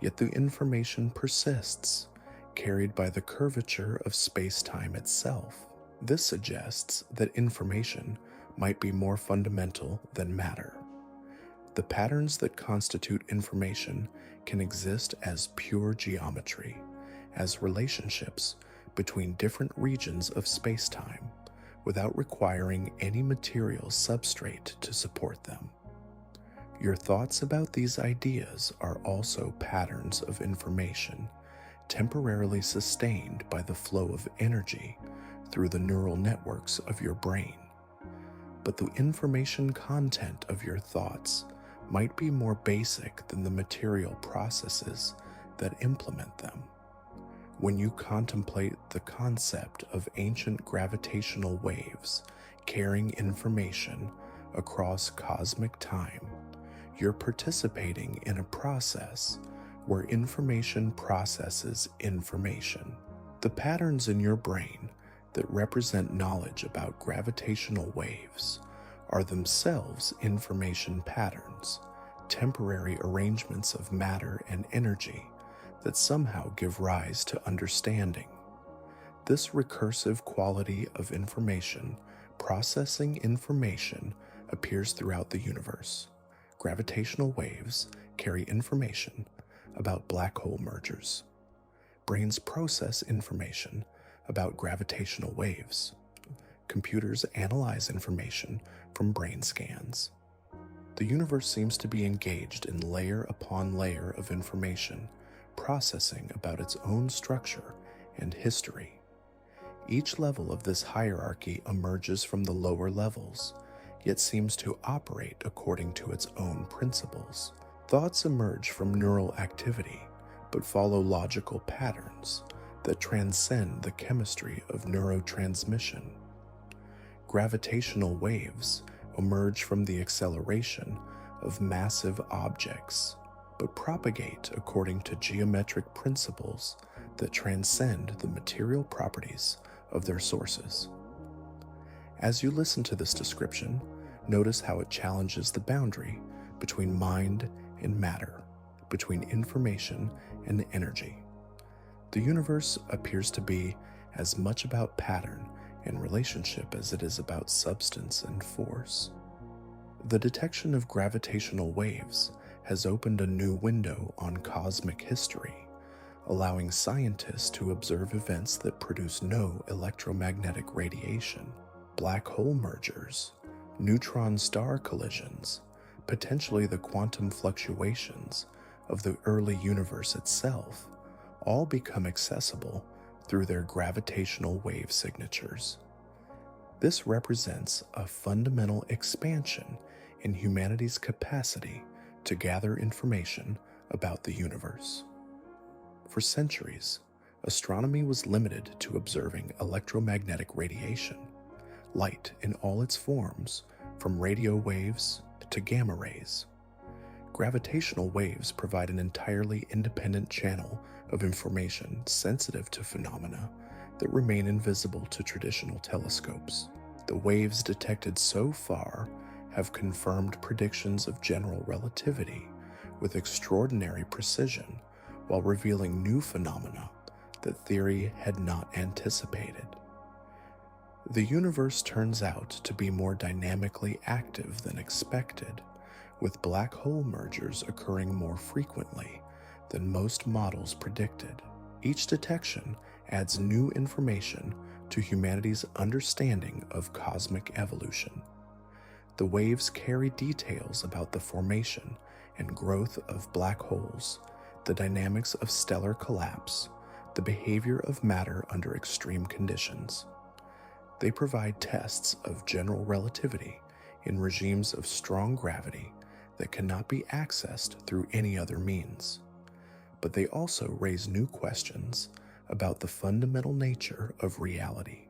Yet the information persists, carried by the curvature of space-time itself. This suggests that information might be more fundamental than matter. The patterns that constitute information can exist as pure geometry, as relationships between different regions of space-time, without requiring any material substrate to support them. Your thoughts about these ideas are also patterns of information, temporarily sustained by the flow of energy through the neural networks of your brain. But the information content of your thoughts might be more basic than the material processes that implement them. When you contemplate the concept of ancient gravitational waves carrying information across cosmic time, you're participating in a process where information processes information. The patterns in your brain that represent knowledge about gravitational waves are themselves information patterns, temporary arrangements of matter and energy that somehow give rise to understanding. This recursive quality of information processing information appears throughout the universe. Gravitational waves carry information about black hole mergers. Brains process information about gravitational waves. computers analyze information from brain scans. The universe seems to be engaged in layer upon layer of information, processing about its own structure and history. Each level of this hierarchy emerges from the lower levels, yet seems to operate according to its own principles. Thoughts emerge from neural activity, but follow logical patterns that transcend the chemistry of neurotransmission. Gravitational waves emerge from the acceleration of massive objects, but propagate according to geometric principles that transcend the material properties of their sources. As you listen to this description, notice how it challenges the boundary between mind and matter, between information and energy. The universe appears to be as much about pattern and relationship as it is about substance and force. The detection of gravitational waves has opened a new window on cosmic history, allowing scientists to observe events that produce no electromagnetic radiation. Black hole mergers, neutron-star collisions, potentially the quantum fluctuations of the early universe itself, all become accessible through their gravitational wave signatures. This represents a fundamental expansion in humanity's capacity to gather information about the universe. For centuries, astronomy was limited to observing electromagnetic radiation, light in all its forms, from radio waves to gamma rays. Gravitational waves provide an entirely independent channel of information sensitive to phenomena that remain invisible to traditional telescopes. The waves detected so far have confirmed predictions of general relativity with extraordinary precision, while revealing new phenomena that theory had not anticipated. The universe turns out to be more dynamically active than expected, with black hole mergers occurring more frequently than most models predicted. Each detection adds new information to humanity's understanding of cosmic evolution. The waves carry details about the formation and growth of black holes, the dynamics of stellar collapse, the behavior of matter under extreme conditions. They provide tests of general relativity in regimes of strong gravity that cannot be accessed through any other means. But they also raise new questions about the fundamental nature of reality.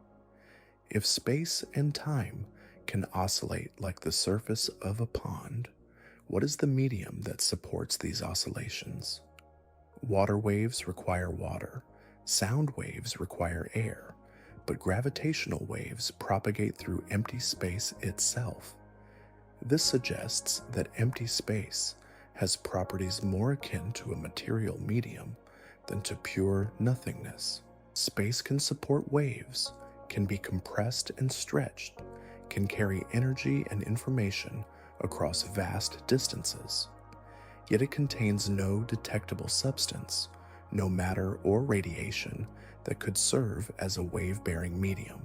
If space and time can oscillate like the surface of a pond, what is the medium that supports these oscillations? Water waves require water, sound waves require air, but gravitational waves propagate through empty space itself. This suggests that empty space has properties more akin to a material medium than to pure nothingness. Space can support waves, can be compressed and stretched, can carry energy and information across vast distances. Yet it contains no detectable substance, no matter or radiation that could serve as a wave-bearing medium.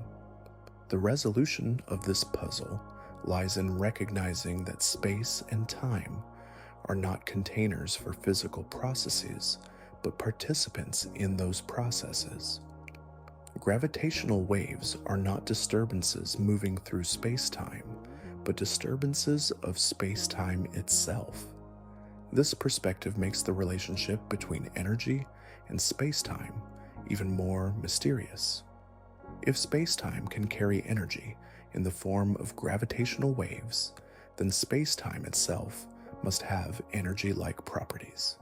The resolution of this puzzle lies in recognizing that space and time are not containers for physical processes, but participants in those processes. Gravitational waves are not disturbances moving through space-time, but disturbances of space-time itself. This perspective makes the relationship between energy and space-time even more mysterious. If space-time can carry energy in the form of gravitational waves, then space-time itself must have energy-like properties.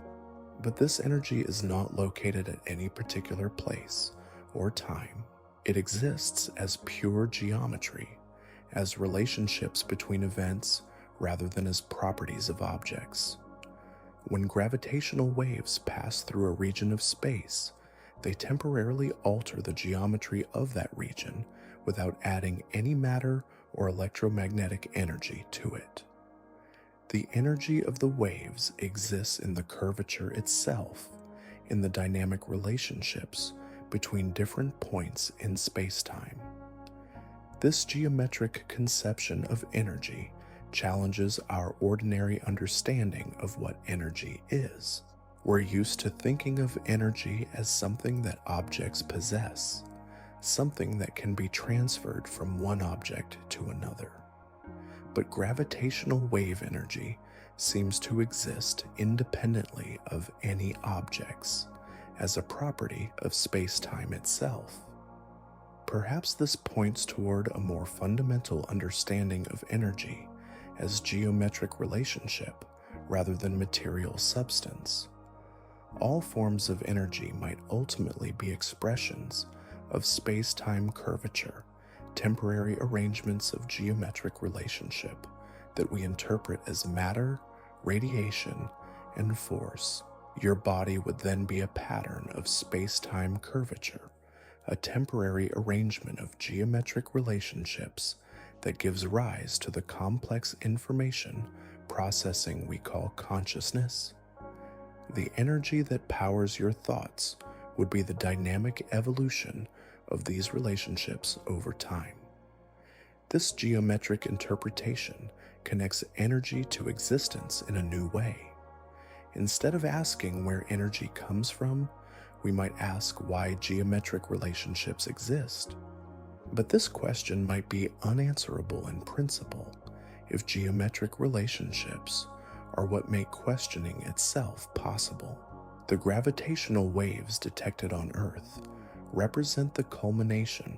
But this energy is not located at any particular place or time. It exists as pure geometry, as relationships between events rather than as properties of objects. When gravitational waves pass through a region of space, they temporarily alter the geometry of that region without adding any matter or electromagnetic energy to it. The energy of the waves exists in the curvature itself, in the dynamic relationships between different points in space-time. This geometric conception of energy challenges our ordinary understanding of what energy is. We're used to thinking of energy as something that objects possess, something that can be transferred from one object to another. But gravitational wave energy seems to exist independently of any objects, as a property of spacetime itself. Perhaps this points toward a more fundamental understanding of energy as geometric relationship rather than material substance. All forms of energy might ultimately be expressions of space-time curvature, temporary arrangements of geometric relationship that we interpret as matter, radiation, and force. Your body would then be a pattern of space-time curvature, a temporary arrangement of geometric relationships that gives rise to the complex information processing we call consciousness. The energy that powers your thoughts would be the dynamic evolution of these relationships over time. This geometric interpretation connects energy to existence in a new way. Instead of asking where energy comes from, we might ask why geometric relationships exist. But this question might be unanswerable in principle if geometric relationships are what make questioning itself possible. The gravitational waves detected on Earth represent the culmination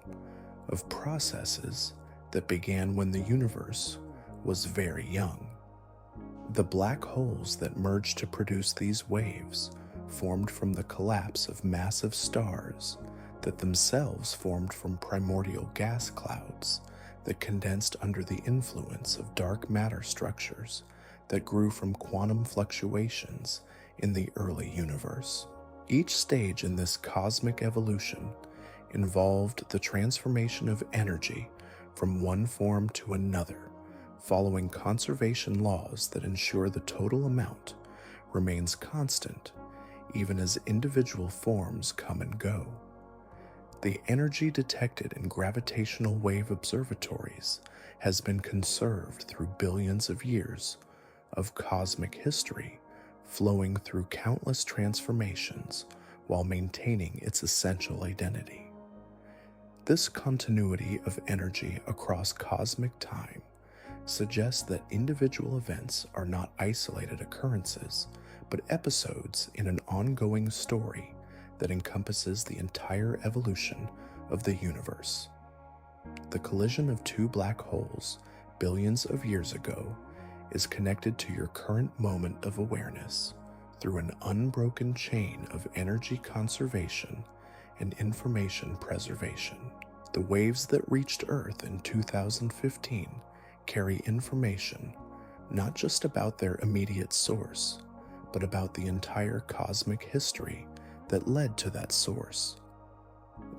of processes that began when the universe was very young. The black holes that merged to produce these waves formed from the collapse of massive stars that themselves formed from primordial gas clouds that condensed under the influence of dark matter structures that grew from quantum fluctuations in the early universe. Each stage in this cosmic evolution involved the transformation of energy from one form to another, following conservation laws that ensure the total amount remains constant even as individual forms come and go. The energy detected in gravitational wave observatories has been conserved through billions of years of cosmic history, flowing through countless transformations while maintaining its essential identity. This continuity of energy across cosmic time suggests that individual events are not isolated occurrences, but episodes in an ongoing story that encompasses the entire evolution of the universe. The collision of two black holes billions of years ago is connected to your current moment of awareness through an unbroken chain of energy conservation and information preservation. The waves that reached Earth in 2015 carry information not just about their immediate source, but about the entire cosmic history that led to that source.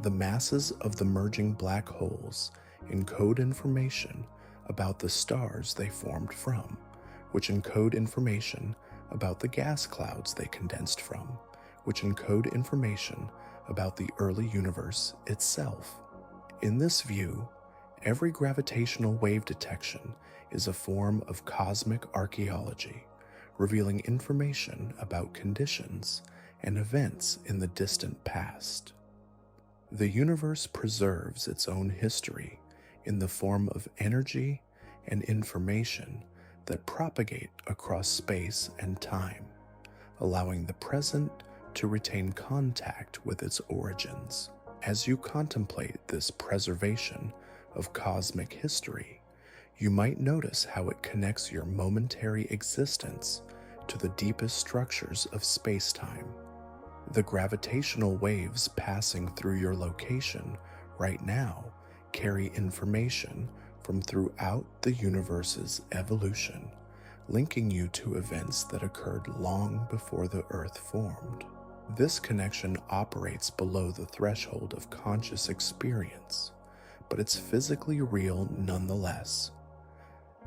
The masses of the merging black holes encode information about the stars they formed from, which encode information about the gas clouds they condensed from, which encode information about the early universe itself. In this view, every gravitational wave detection is a form of cosmic archaeology, revealing information about conditions and events in the distant past. The universe preserves its own history in the form of energy and information that propagate across space and time, allowing the present to retain contact with its origins. As you contemplate this preservation of cosmic history, you might notice how it connects your momentary existence to the deepest structures of space-time. The gravitational waves passing through your location right now carry information from throughout the universe's evolution, linking you to events that occurred long before the Earth formed. This connection operates below the threshold of conscious experience, but it's physically real nonetheless.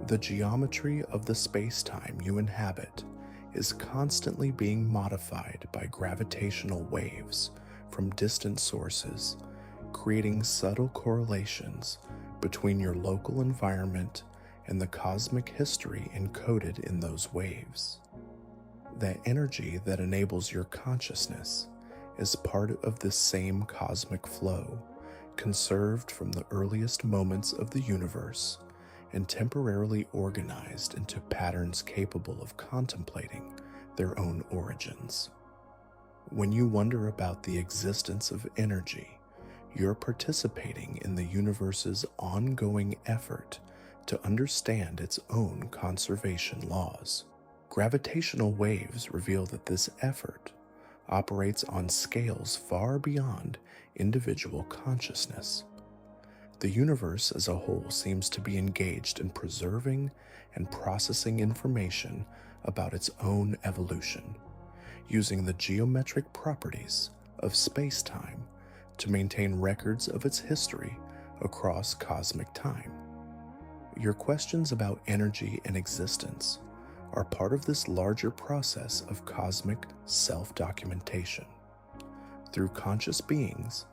The geometry of the space-time you inhabit is constantly being modified by gravitational waves from distant sources, creating subtle correlations between your local environment and the cosmic history encoded in those waves. That energy that enables your consciousness is part of this same cosmic flow, conserved from the earliest moments of the universe and temporarily organized into patterns capable of contemplating their own origins. When you wonder about the existence of energy, you're participating in the universe's ongoing effort to understand its own conservation laws. Gravitational waves reveal that this effort operates on scales far beyond individual consciousness. The universe as a whole seems to be engaged in preserving and processing information about its own evolution, using the geometric properties of spacetime to maintain records of its history across cosmic time. Your questions about energy and existence are part of this larger process of cosmic self-documentation. Through conscious beings,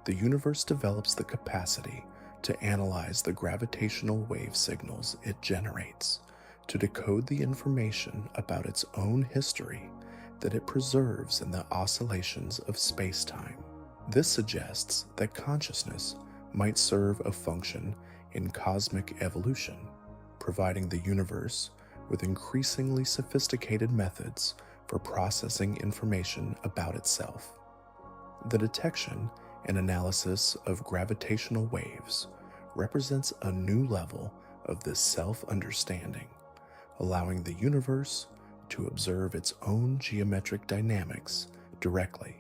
the universe develops the capacity to analyze the gravitational wave signals it generates, to decode the information about its own history that it preserves in the oscillations of spacetime. This suggests that consciousness might serve a function in cosmic evolution, providing the universe with increasingly sophisticated methods for processing information about itself. The detection and analysis of gravitational waves represents a new level of this self-understanding, allowing the universe to observe its own geometric dynamics directly.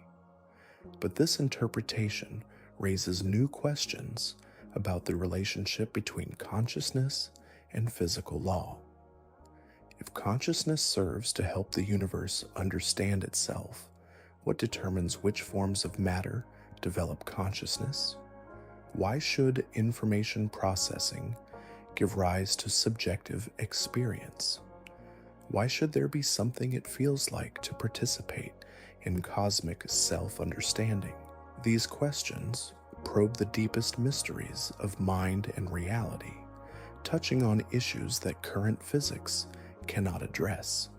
But this interpretation raises new questions about the relationship between consciousness and physical law. If consciousness serves to help the universe understand itself, what determines which forms of matter develop consciousness? Why should information processing give rise to subjective experience? Why should there be something it feels like to participate in cosmic self-understanding? These questions probe the deepest mysteries of mind and reality, touching on issues that current physics cannot address.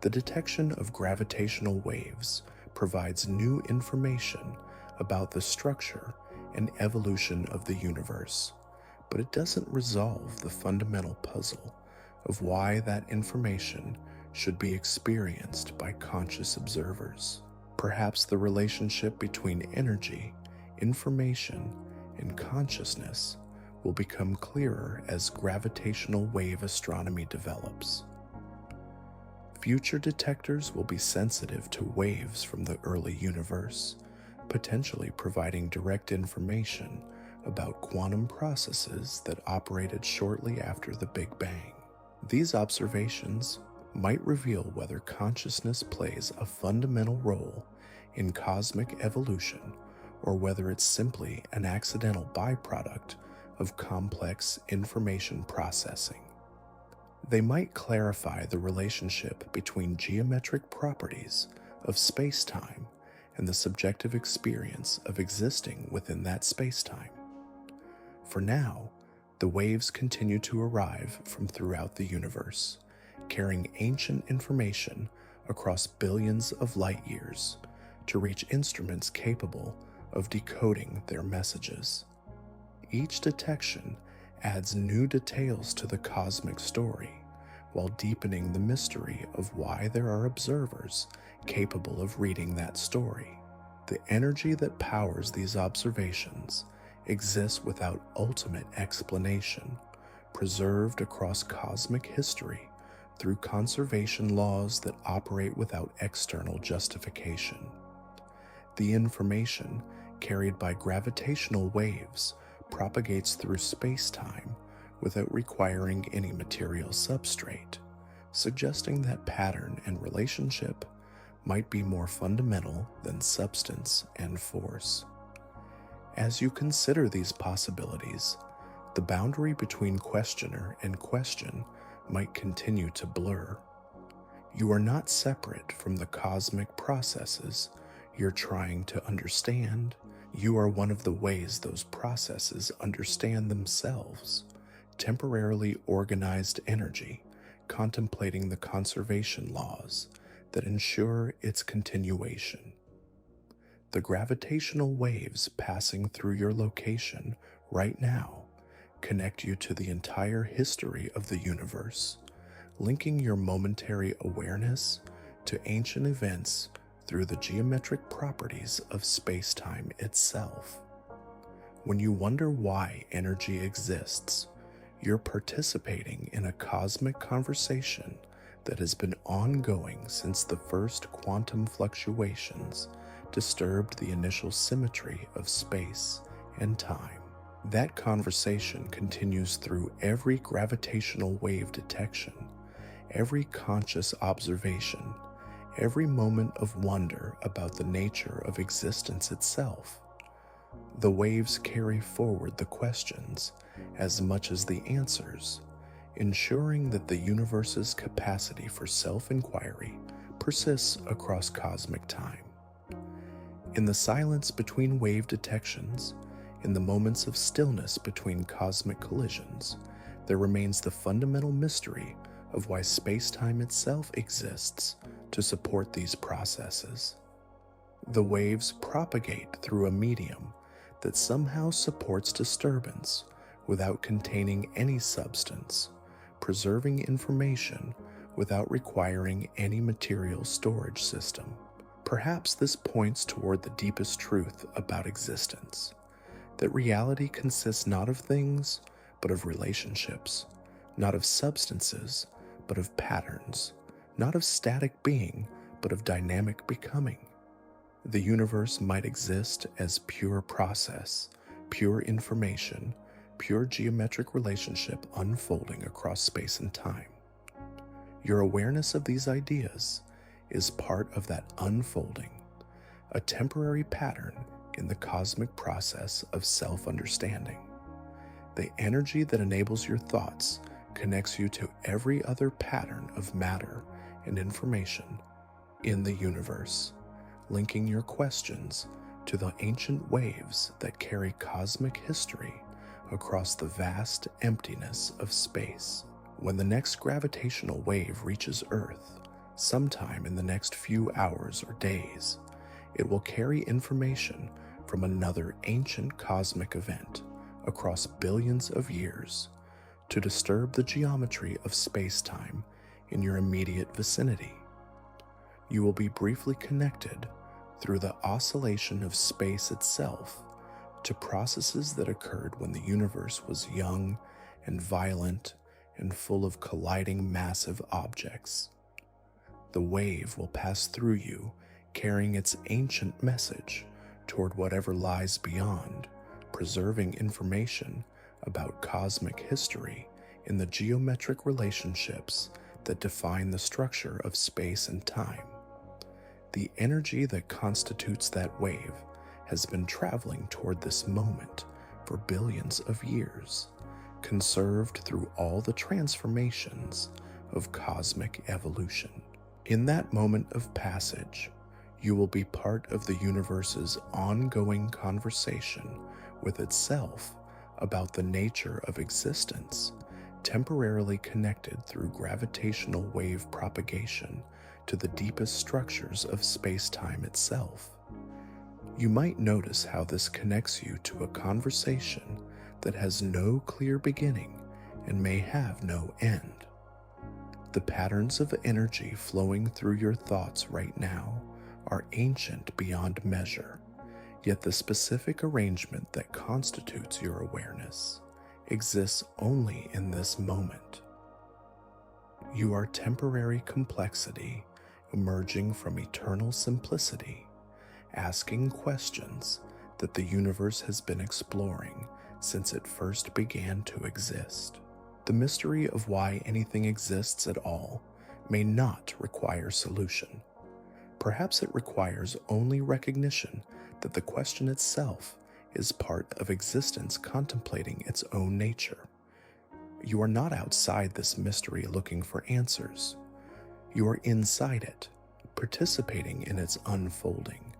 The detection of gravitational waves provides new information about the structure and evolution of the universe, but it doesn't resolve the fundamental puzzle of why that information should be experienced by conscious observers. Perhaps the relationship between energy, information, and consciousness will become clearer as gravitational wave astronomy develops. Future detectors will be sensitive to waves from the early universe, potentially providing direct information about quantum processes that operated shortly after the Big Bang. These observations might reveal whether consciousness plays a fundamental role in cosmic evolution, or whether it's simply an accidental byproduct of complex information processing. They might clarify the relationship between geometric properties of spacetime and the subjective experience of existing within that spacetime. For now, the waves continue to arrive from throughout the universe, carrying ancient information across billions of light years to reach instruments capable of decoding their messages. Each detection adds new details to the cosmic story, while deepening the mystery of why there are observers capable of reading that story. The energy that powers these observations exists without ultimate explanation, preserved across cosmic history through conservation laws that operate without external justification. The information carried by gravitational waves propagates through space-time without requiring any material substrate, suggesting that pattern and relationship might be more fundamental than substance and force. As you consider these possibilities, the boundary between questioner and question might continue to blur. You are not separate from the cosmic processes you're trying to understand, You are one of the ways those processes understand themselves, temporarily organized energy, contemplating the conservation laws that ensure its continuation. The gravitational waves passing through your location right now connect you to the entire history of the universe, linking your momentary awareness to ancient events through the geometric properties of spacetime itself. When you wonder why energy exists, you're participating in a cosmic conversation that has been ongoing since the first quantum fluctuations disturbed the initial symmetry of space and time. That conversation continues through every gravitational wave detection, every conscious observation, every moment of wonder about the nature of existence itself. The waves carry forward the questions as much as the answers, ensuring that the universe's capacity for self-inquiry persists across cosmic time. In the silence between wave detections, in the moments of stillness between cosmic collisions, there remains the fundamental mystery of why spacetime itself exists to support these processes. The waves propagate through a medium that somehow supports disturbance without containing any substance, preserving information without requiring any material storage system. Perhaps this points toward the deepest truth about existence, that reality consists not of things, but of relationships, not of substances, but of patterns, not of static being, but of dynamic becoming. The universe might exist as pure process, pure information, pure geometric relationship unfolding across space and time. Your awareness of these ideas is part of that unfolding, a temporary pattern in the cosmic process of self-understanding. The energy that enables your thoughts connects you to every other pattern of matter and information in the universe, linking your questions to the ancient waves that carry cosmic history across the vast emptiness of space. When the next gravitational wave reaches Earth, sometime in the next few hours or days, it will carry information from another ancient cosmic event across billions of years to disturb the geometry of space-time in your immediate vicinity. You will be briefly connected through the oscillation of space itself to processes that occurred when the universe was young and violent and full of colliding massive objects. The wave will pass through you, carrying its ancient message toward whatever lies beyond, preserving information about cosmic history in the geometric relationships that define the structure of space and time. The energy that constitutes that wave has been traveling toward this moment for billions of years, conserved through all the transformations of cosmic evolution. In that moment of passage, you will be part of the universe's ongoing conversation with itself about the nature of existence, temporarily connected through gravitational wave propagation to the deepest structures of space-time itself. You might notice how this connects you to a conversation that has no clear beginning and may have no end. The patterns of energy flowing through your thoughts right now are ancient beyond measure, yet the specific arrangement that constitutes your awareness exists only in this moment. You are temporary complexity emerging from eternal simplicity, asking questions that the universe has been exploring since it first began to exist. The mystery of why anything exists at all may not require solution. Perhaps it requires only recognition that the question itself is part of existence contemplating its own nature. You are not outside this mystery looking for answers. You are inside it, participating in its unfolding,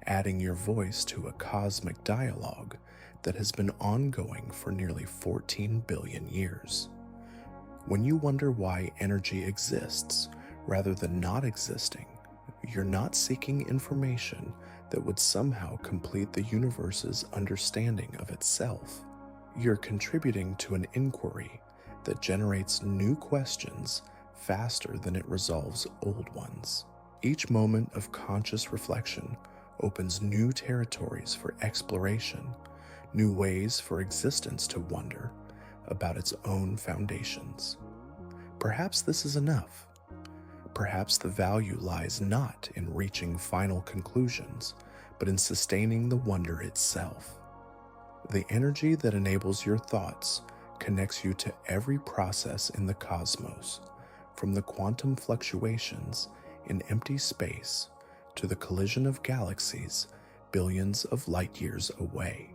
adding your voice to a cosmic dialogue that has been ongoing for nearly 14 billion years. When you wonder why energy exists rather than not existing, you're not seeking information that would somehow complete the universe's understanding of itself. You're contributing to an inquiry that generates new questions faster than it resolves old ones. Each moment of conscious reflection opens new territories for exploration, new ways for existence to wonder about its own foundations. Perhaps this is enough. Perhaps the value lies not in reaching final conclusions, but in sustaining the wonder itself. The energy that enables your thoughts connects you to every process in the cosmos, from the quantum fluctuations in empty space to the collision of galaxies billions of light years away.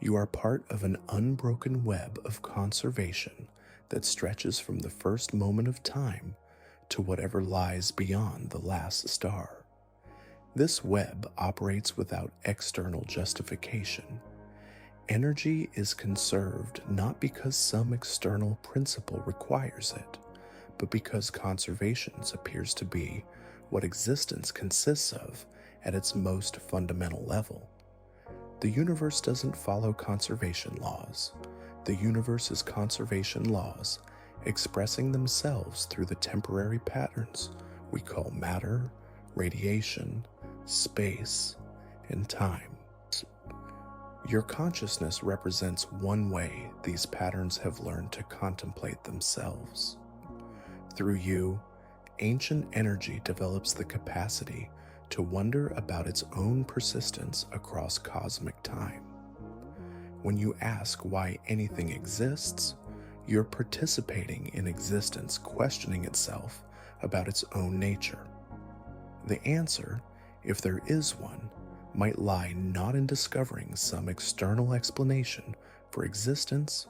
You are part of an unbroken web of conservation that stretches from the first moment of time to whatever lies beyond the last star. This web operates without external justification. Energy is conserved not because some external principle requires it, but because conservation appears to be what existence consists of at its most fundamental level. The universe doesn't follow conservation laws. The universe is conservation laws expressing themselves through the temporary patterns we call matter, radiation, space, and time. Your consciousness represents one way these patterns have learned to contemplate themselves. Through you, ancient energy develops the capacity to wonder about its own persistence across cosmic time. When you ask why anything exists, you're participating in existence questioning itself about its own nature. The answer, if there is one, might lie not in discovering some external explanation for existence,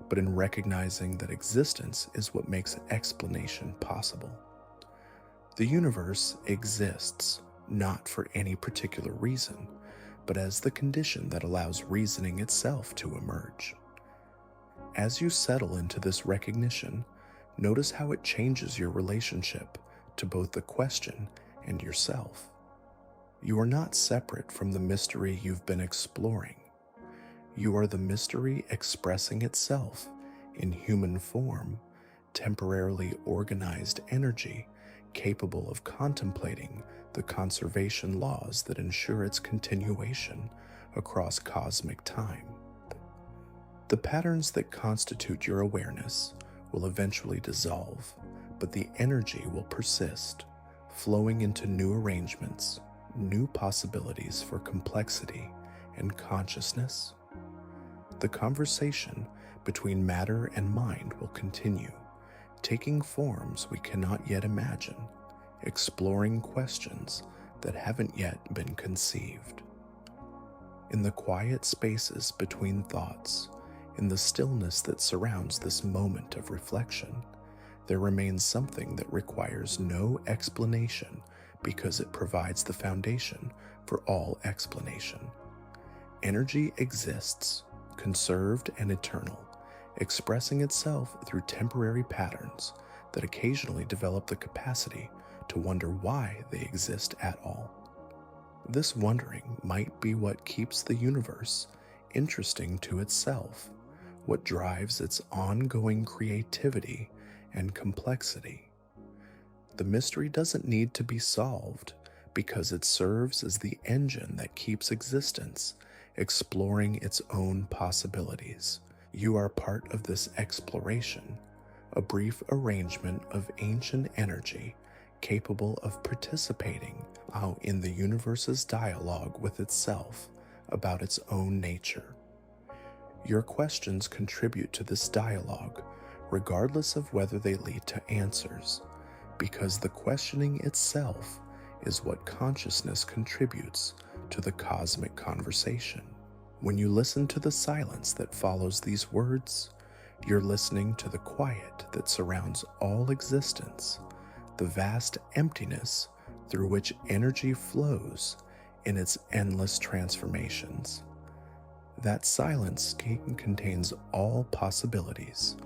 but in recognizing that existence is what makes explanation possible. The universe exists not for any particular reason, but as the condition that allows reasoning itself to emerge. As you settle into this recognition, notice how it changes your relationship to both the question and yourself. You are not separate from the mystery you've been exploring. You are the mystery expressing itself in human form, temporarily organized energy capable of contemplating the conservation laws that ensure its continuation across cosmic time. The patterns that constitute your awareness will eventually dissolve, but the energy will persist, flowing into new arrangements, new possibilities for complexity and consciousness. The conversation between matter and mind will continue, taking forms we cannot yet imagine, exploring questions that haven't yet been conceived. In the quiet spaces between thoughts, in the stillness that surrounds this moment of reflection, there remains something that requires no explanation because it provides the foundation for all explanation. Energy exists, conserved and eternal, expressing itself through temporary patterns that occasionally develop the capacity to wonder why they exist at all. This wondering might be what keeps the universe interesting to itself, what drives its ongoing creativity and complexity. The mystery doesn't need to be solved because it serves as the engine that keeps existence exploring its own possibilities. You are part of this exploration, a brief arrangement of ancient energy capable of participating out in the universe's dialogue with itself about its own nature. Your questions contribute to this dialogue, regardless of whether they lead to answers, because the questioning itself is what consciousness contributes to the cosmic conversation. When you listen to the silence that follows these words, you're listening to the quiet that surrounds all existence, the vast emptiness through which energy flows, in its endless transformations. That silence contains all possibilities,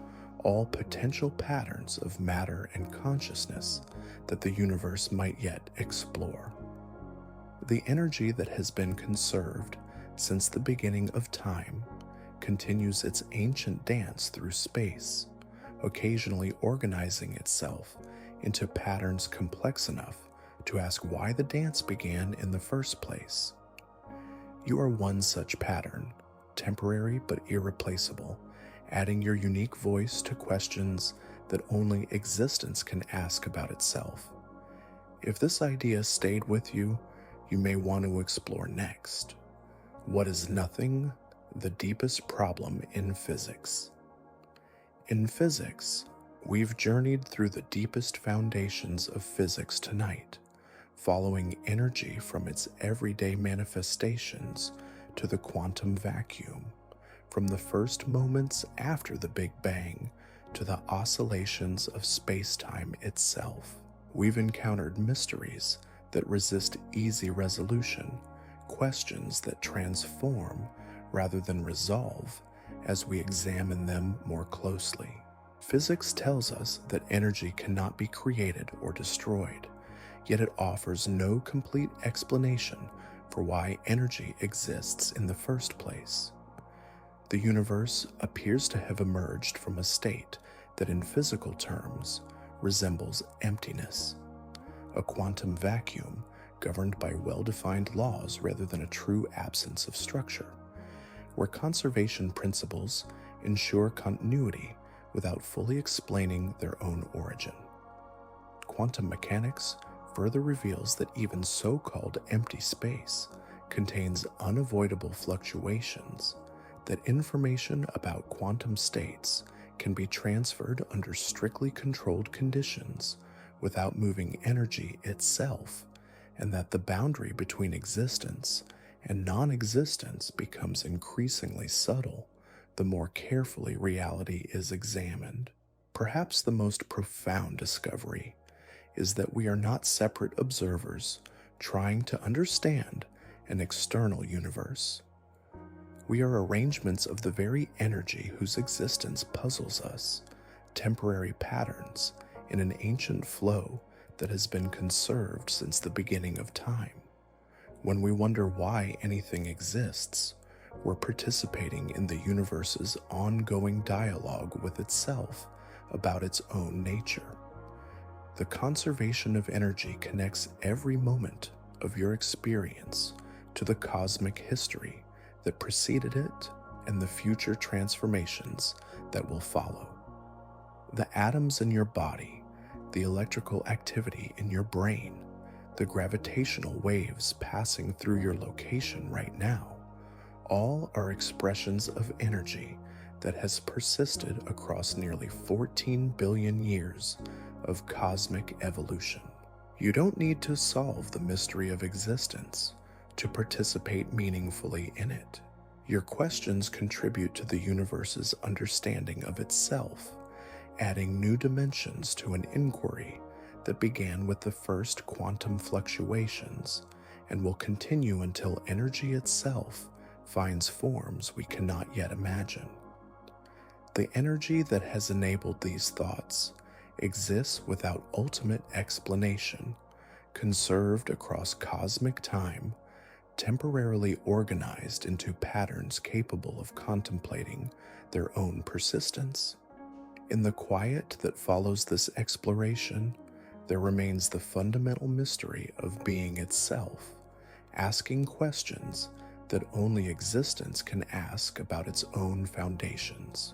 all potential patterns of matter and consciousness that the universe might yet explore. The energy that has been conserved since the beginning of time continues its ancient dance through space, occasionally organizing itself into patterns complex enough to ask why the dance began in the first place. You are one such pattern, temporary but irreplaceable, adding your unique voice to questions that only existence can ask about itself. If this idea stayed with you, you may want to explore next. What is nothing? The deepest problem in physics. In physics, we've journeyed through the deepest foundations of physics tonight, following energy from its everyday manifestations to the quantum vacuum, from the first moments after the Big Bang to the oscillations of spacetime itself. We've encountered mysteries that resist easy resolution, questions that transform rather than resolve as we examine them more closely. Physics tells us that energy cannot be created or destroyed, yet it offers no complete explanation for why energy exists in the first place. The universe appears to have emerged from a state that in physical terms resembles emptiness, a quantum vacuum governed by well-defined laws rather than a true absence of structure, where conservation principles ensure continuity without fully explaining their own origin. Quantum mechanics further reveals that even so-called empty space contains unavoidable fluctuations, that information about quantum states can be transferred under strictly controlled conditions without moving energy itself, and that the boundary between existence and non-existence becomes increasingly subtle the more carefully reality is examined. Perhaps the most profound discovery is that we are not separate observers trying to understand an external universe. We are arrangements of the very energy whose existence puzzles us, temporary patterns in an ancient flow that has been conserved since the beginning of time. When we wonder why anything exists, we're participating in the universe's ongoing dialogue with itself about its own nature. The conservation of energy connects every moment of your experience to the cosmic history that preceded it and the future transformations that will follow. The atoms in your body, the electrical activity in your brain, the gravitational waves passing through your location right now, all are expressions of energy that has persisted across nearly 14 billion years of cosmic evolution. You don't need to solve the mystery of existence to participate meaningfully in it. Your questions contribute to the universe's understanding of itself, adding new dimensions to an inquiry that began with the first quantum fluctuations and will continue until energy itself finds forms we cannot yet imagine. The energy that has enabled these thoughts exists without ultimate explanation, conserved across cosmic time, temporarily organized into patterns capable of contemplating their own persistence. In the quiet that follows this exploration, there remains the fundamental mystery of being itself, asking questions that only existence can ask about its own foundations.